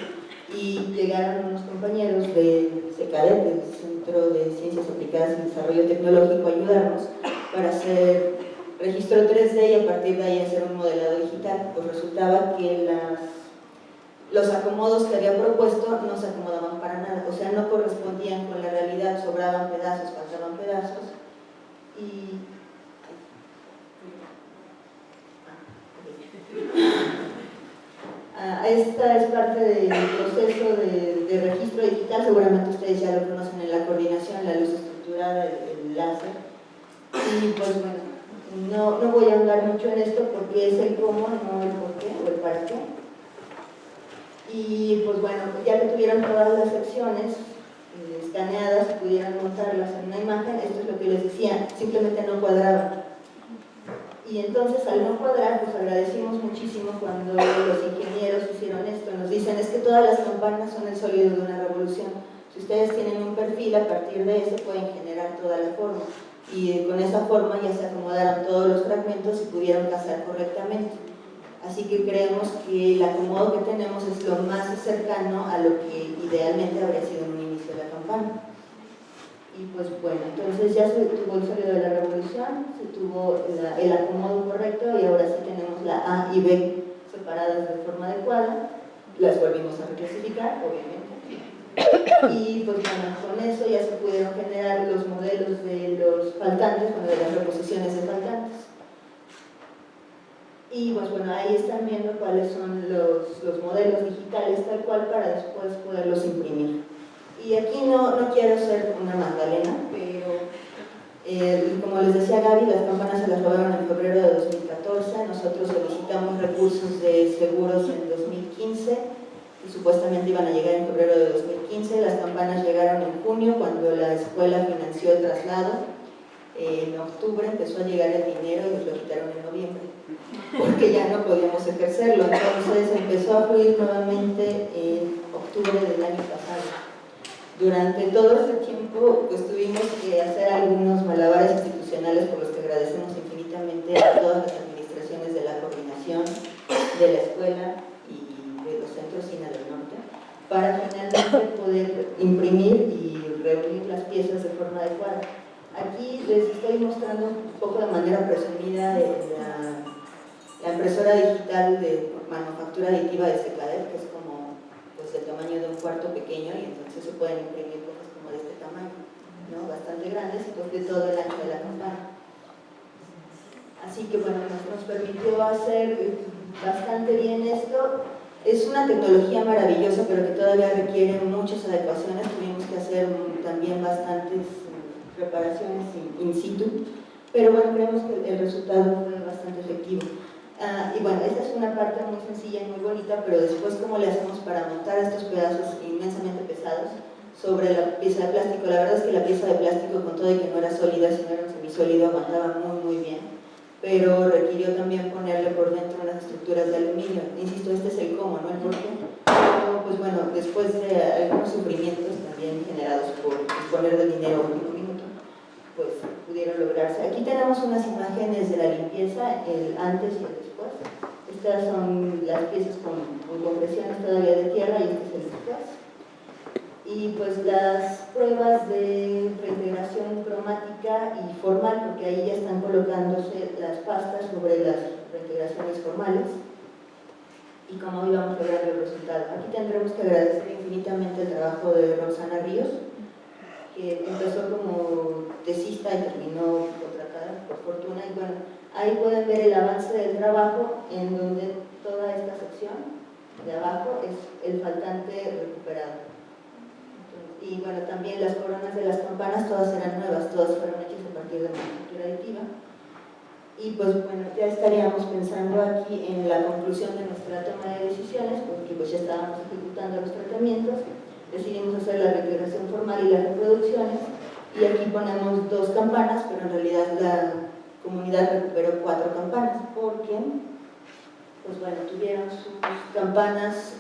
S6: y llegaron unos compañeros de CECADET, del Centro de Ciencias Aplicadas y Desarrollo Tecnológico, a ayudarnos para hacer registro 3D y a partir de ahí hacer un modelado digital. Pues resultaba que los acomodos que había propuesto no se acomodaban para nada, o sea, no correspondían con la realidad, sobraban pedazos, faltaban pedazos, y esta es parte del proceso de registro digital. Seguramente ustedes ya lo conocen en la coordinación, la luz estructurada, el láser. Y pues bueno, no voy a hablar mucho en esto porque es el cómo, no el por qué o el para qué. Y pues bueno, ya que tuvieron todas las secciones escaneadas y pudieran montarlas en una imagen, esto es lo que les decía, simplemente no cuadraban. Y entonces, al no cuadrar, pues agradecimos muchísimo cuando los ingenieros hicieron esto. Nos dicen: es que todas las campanas son el sólido de una revolución. Si ustedes tienen un perfil, a partir de ese pueden generar toda la forma. Y con esa forma ya se acomodaron todos los fragmentos y pudieron casar correctamente. Así que creemos que el acomodo que tenemos es lo más cercano a lo que idealmente habría sido en un inicio de la campana. Y pues bueno, entonces ya se tuvo el sólido de la revolución, se tuvo el acomodo correcto, y ahora sí tenemos la A y B separadas de forma adecuada. Las volvimos a reclasificar, obviamente. Y pues bueno, con eso ya se pudieron generar los modelos de los faltantes, bueno, de las reposiciones de faltantes. Y pues bueno, ahí están viendo cuáles son los modelos digitales tal cual para después poderlos imprimir. Y aquí no quiero ser una magdalena, pero como les decía Gaby, las campanas se las robaron en febrero de 2014, nosotros solicitamos recursos de seguros en 2015 y supuestamente iban a llegar en febrero de 2015, las campanas llegaron en junio cuando la escuela financió el traslado, en octubre empezó a llegar el dinero y nos lo quitaron en noviembre, porque ya no podíamos ejercerlo, entonces empezó a fluir nuevamente en octubre del año pasado. Durante todo este tiempo pues tuvimos que hacer algunos malabares institucionales por los que agradecemos infinitamente a todas las administraciones de la coordinación, de la escuela y de los centros SINA del Norte, para finalmente poder imprimir y reunir las piezas de forma adecuada. Aquí les estoy mostrando un poco de manera presumida la impresora digital de manufactura aditiva de CECADET, que es como el tamaño de un cuarto pequeño, y entonces se pueden imprimir cosas como de este tamaño, ¿no? Bastante grandes, y pues de todo el ancho de la campana. Así que bueno, nos permitió hacer bastante bien esto. Es una tecnología maravillosa, pero que todavía requiere muchas adecuaciones. Tuvimos que hacer también bastantes reparaciones in situ, pero bueno, creemos que el resultado fue bastante efectivo. Y bueno, esta es una parte muy sencilla y muy bonita, pero después cómo le hacemos para montar estos pedazos inmensamente pesados sobre la pieza de plástico. La verdad es que la pieza de plástico, con todo y que no era sólida, sino era un semisólido, aguantaba muy bien, pero requirió también ponerle por dentro unas estructuras de aluminio. Insisto, este es el cómo, no el por qué. Pero, pues bueno, después de algunos sufrimientos también generados por disponer del dinero a último minuto, pues pudieron lograrse. Aquí tenemos unas imágenes de la limpieza, el antes y el después. Estas son las piezas con compresiones todavía de tierra y este es el después. Y pues las pruebas de reintegración cromática y formal, porque ahí ya están colocándose las pastas sobre las reintegraciones formales y cómo íbamos a lograr el resultado. Aquí tendremos que agradecer infinitamente el trabajo de Roxana Ríos, que empezó como tesista y terminó contratada, por fortuna, y bueno, ahí pueden ver el avance del trabajo, en donde toda esta sección de abajo es el faltante recuperado. Y bueno, también las coronas de las campanas todas eran nuevas, todas fueron hechas a partir de manufactura aditiva. Y pues bueno, ya estaríamos pensando aquí en la conclusión de nuestra toma de decisiones, porque pues ya estábamos ejecutando los tratamientos, decidimos hacer la reintegración formal y las reproducciones, y aquí ponemos 2 campanas, pero en realidad la comunidad recuperó 4 campanas, porque pues bueno, tuvieron sus campanas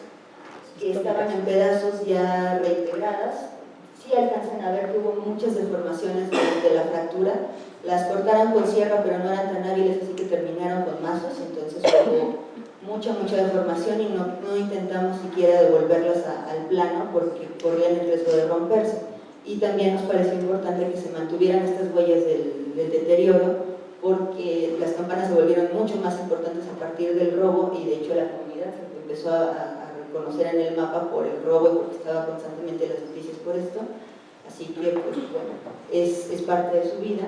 S6: que estaban en pedazos ya reintegradas. Sí alcanzan a ver que hubo muchas deformaciones de la fractura, las cortaron con sierra pero no eran tan hábiles, así que terminaron con mazos, entonces hubo mucha deformación y no intentamos siquiera devolverlas al plano porque corrían el riesgo de romperse. Y también nos pareció importante que se mantuvieran estas huellas del deterioro, porque las campanas se volvieron mucho más importantes a partir del robo, y de hecho la comunidad se empezó a reconocer en el mapa por el robo y porque estaba constantemente en las noticias por esto. Así que pues bueno, es parte de su vida.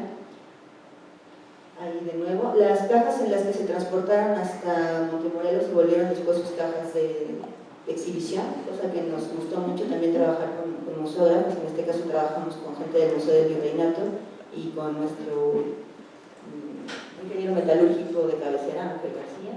S6: Ahí de nuevo, las cajas en las que se transportaron hasta Montemorelos se volvieron después sus cajas de exhibición, cosa que nos gustó mucho también trabajar con museógrafos. En este caso trabajamos con gente del Museo del Virreinato y con nuestro ingeniero metalúrgico de cabecera, Ángel García.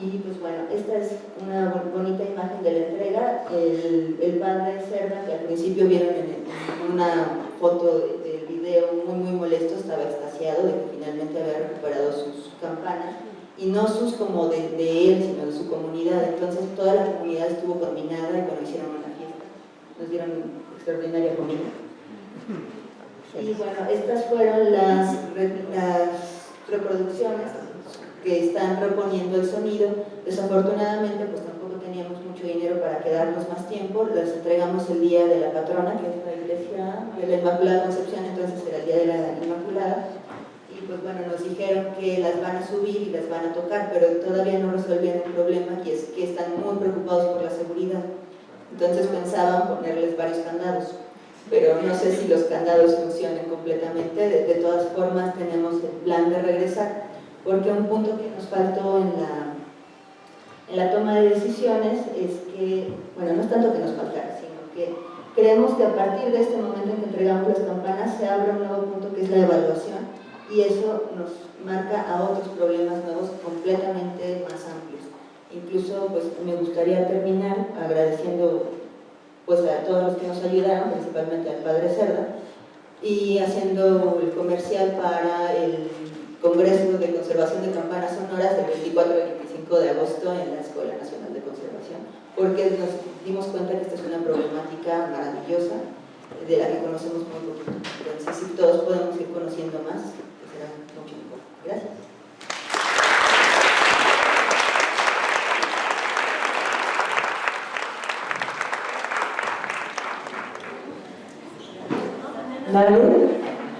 S6: Y pues bueno, esta es una bonita imagen de la entrega. El padre Cerda, que al principio vieron en una foto del video muy molesto, estaba extasiado de que finalmente había recuperado sus campanas, y no sus como de él, sino de su comunidad. Entonces toda la comunidad estuvo combinada y bueno, hicieron una fiesta, nos dieron extraordinaria comida. Y bueno, estas fueron las reproducciones que están reponiendo el sonido. Desafortunadamente pues tampoco teníamos mucho dinero para quedarnos más tiempo, las entregamos el día de la patrona, que es la iglesia de la Inmaculada Concepción, entonces era el día de la Inmaculada, y pues bueno, nos dijeron que las van a subir y las van a tocar, pero todavía no resolvían un problema, y es que están muy preocupados por la seguridad. Entonces pensaban ponerles varios candados, pero no sé si los candados funcionen completamente. De todas formas tenemos el plan de regresar, porque un punto que nos faltó en la toma de decisiones es que, bueno, no es tanto que nos faltara, sino que creemos que a partir de este momento en que entregamos las campanas se abre un nuevo punto, que es la evaluación, y eso nos marca a otros problemas nuevos completamente más amplios. Incluso pues me gustaría terminar agradeciendo pues a todos los que nos ayudaron, principalmente al padre Cerda, y haciendo el comercial para el Congreso de Conservación de Campanas Sonoras del 24 y 25 de agosto en la Escuela Nacional de Conservación, porque nos dimos cuenta que esta es una problemática maravillosa de la que conocemos muy poquito. Entonces, si todos podemos ir conociendo más, pues será mucho mejor. Gracias.
S5: ¿Nadie?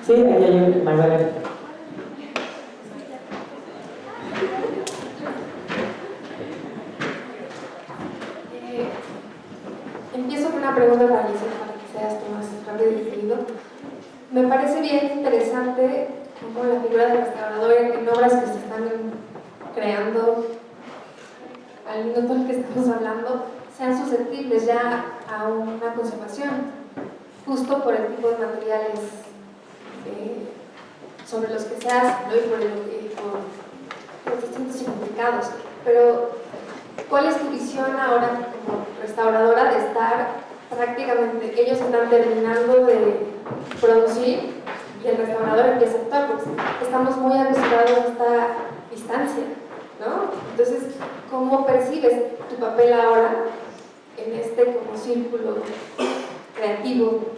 S5: Sí, ahí hay un Magdalena.
S7: Empiezo con una pregunta para Alicia, para que sea esto más rápido y definido. Me parece bien interesante como la figura del restaurador en obras que se están creando al mismo minuto en el que estamos hablando, sean susceptibles ya a una conservación, justo por el tipo de materiales sobre los que se hace, ¿no? Y por distintos significados. Pero, ¿cuál es tu visión ahora como restauradora de estar prácticamente, ellos están terminando de producir y el restaurador empieza a actuar, porque estamos muy acostumbrados a esta distancia, ¿no? Entonces, ¿cómo percibes tu papel ahora en este como círculo creativo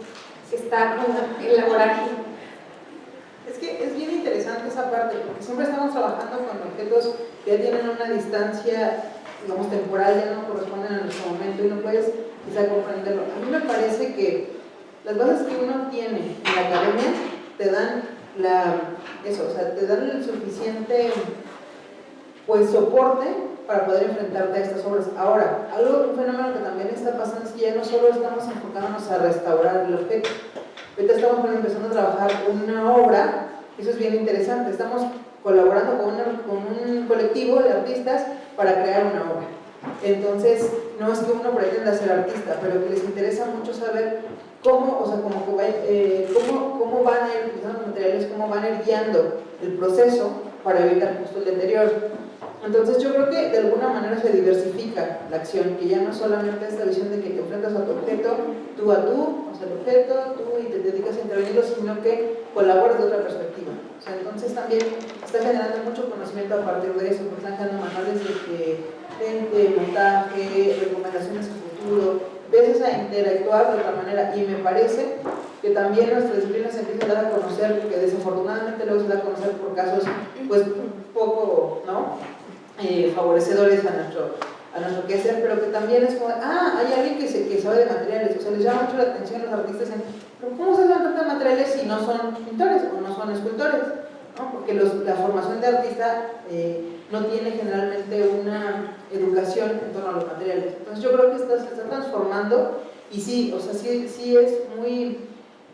S7: que está en la vorágine?
S3: Es que es bien interesante esa parte, porque siempre estamos trabajando con objetos que ya tienen una distancia, digamos, temporal, ya no corresponden a nuestro momento y no puedes quizá comprenderlo. A mí me parece que las bases que uno tiene en la academia te dan te dan el suficiente pues soporte para poder enfrentarte a estas obras. Ahora, un fenómeno que también está pasando es que ya no solo estamos enfocándonos a restaurar el objeto. Ahorita estamos empezando a trabajar una obra, eso es bien interesante, estamos colaborando con un colectivo de artistas para crear una obra. Entonces, no es que uno pretenda ser artista, pero que les interesa mucho saber cómo van a ir utilizando los materiales, cómo van a ir guiando el proceso para evitar justo el deterioro. Entonces yo creo que de alguna manera se diversifica la acción, que ya no solamente esta visión de que te enfrentas a tu objeto, tú a tú, o sea, el objeto, tú y te dedicas a intervenirlo, sino que colaboras de otra perspectiva. O sea, entonces también está generando mucho conocimiento a partir de eso, porque están generando manuales de montaje, recomendaciones a futuro, empiezas a interactuar de otra manera, y me parece que también nuestra disciplina se empieza a dar a conocer, que desafortunadamente luego se da a conocer por casos pues poco, ¿no? Favorecedores a nuestro quehacer, pero que también es como, hay alguien que sabe de materiales, o sea, les llama mucho la atención a los artistas pero ¿cómo se saben tantos materiales si no son pintores o no son escultores? ¿No? Porque la formación de artista no tiene generalmente una educación en torno a los materiales. Entonces yo creo que se está transformando, y sí, o sea, sí es muy,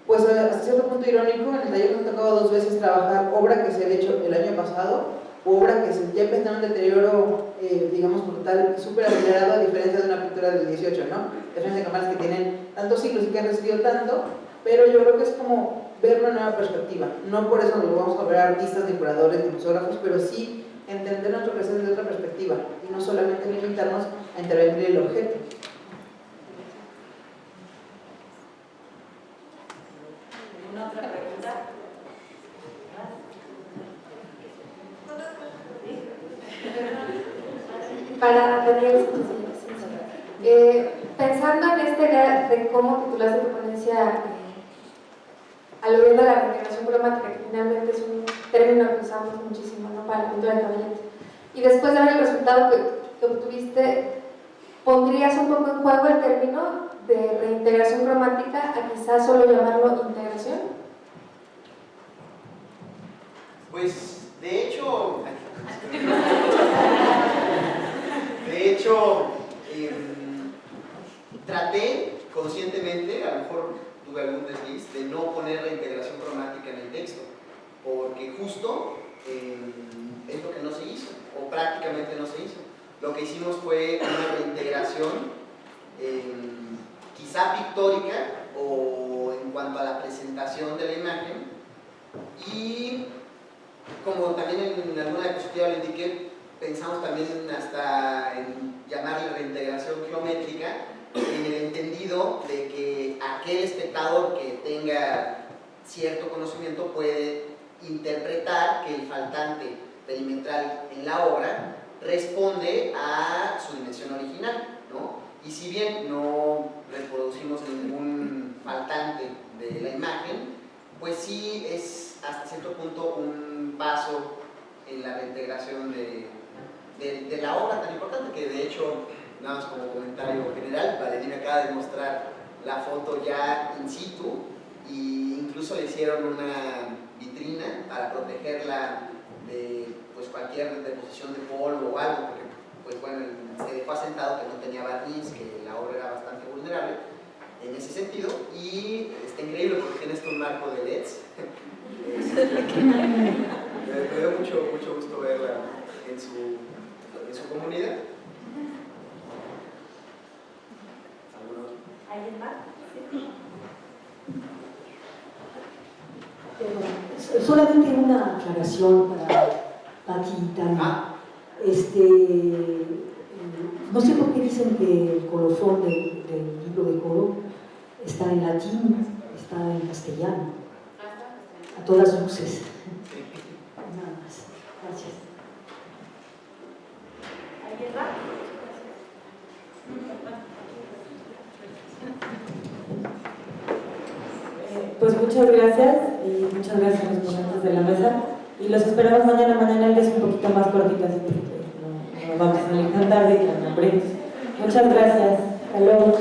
S3: pues hasta cierto punto irónico. En el taller nos ha tocado 2 veces trabajar obra que se había hecho el año pasado, obra que ya empezó un deterioro, digamos, brutal y súper acelerado, a diferencia de una pintura del 18, ¿no? De frente a cámaras que tienen tantos siglos y que han resistido tanto, pero yo creo que es como ver una nueva perspectiva. No por eso nos vamos a ver artistas, ni curadores, ni museógrafos, pero sí entender nuestro presente de otra perspectiva y no solamente limitarnos a intervenir el objeto.
S6: ¿Alguna otra pregunta?
S7: Para Daniel, pensando en esta idea de cómo titulaste tu ponencia, aludiendo a la reintegración cromática, que finalmente es un término que usamos muchísimo, ¿no?, para la pintura de caballete, y después de ver el resultado que obtuviste, ¿pondrías un poco en juego el término de reintegración cromática a quizás solo llamarlo integración?
S1: Pues, de hecho, traté conscientemente, a lo mejor tuve algún desliz, de no poner reintegración cromática en el texto, porque justo es lo que no se hizo, o prácticamente no se hizo. Lo que hicimos fue una reintegración quizá pictórica o en cuanto a la presentación de la imagen, y como también en alguna diapositiva le indiqué, pensamos también hasta en llamarle reintegración geométrica, en el entendido de que aquel espectador que tenga cierto conocimiento puede interpretar que el faltante perimetral en la obra responde a su dimensión original, ¿no? Y si bien no reproducimos ningún faltante de la imagen, pues sí es hasta cierto punto un paso en la reintegración de la obra tan importante, que de hecho, nada más como comentario general, Valeria me acaba de mostrar la foto ya in situ, e incluso le hicieron una vitrina para protegerla de pues, cualquier deposición de polvo o algo, porque pues, bueno, se dejó asentado que no tenía barniz, que la obra era bastante vulnerable en ese sentido, y está increíble porque tiene un marco de LEDs. Me dio mucho gusto verla en su comunidad.
S6: ¿Alguien más?
S8: Solamente una aclaración para Pati y Tania. No sé por qué dicen que el colofón del libro de coro está en latín, está en castellano, a todas luces. Nada más. Gracias.
S6: ¿Alguien más?
S5: Pues muchas gracias y muchas gracias a los ponentes de la mesa y los esperamos mañana. Mañana el día es un poquito más cortito, así que no vamos a salir tan tarde y tan hambrientos. Muchas gracias. Hasta luego.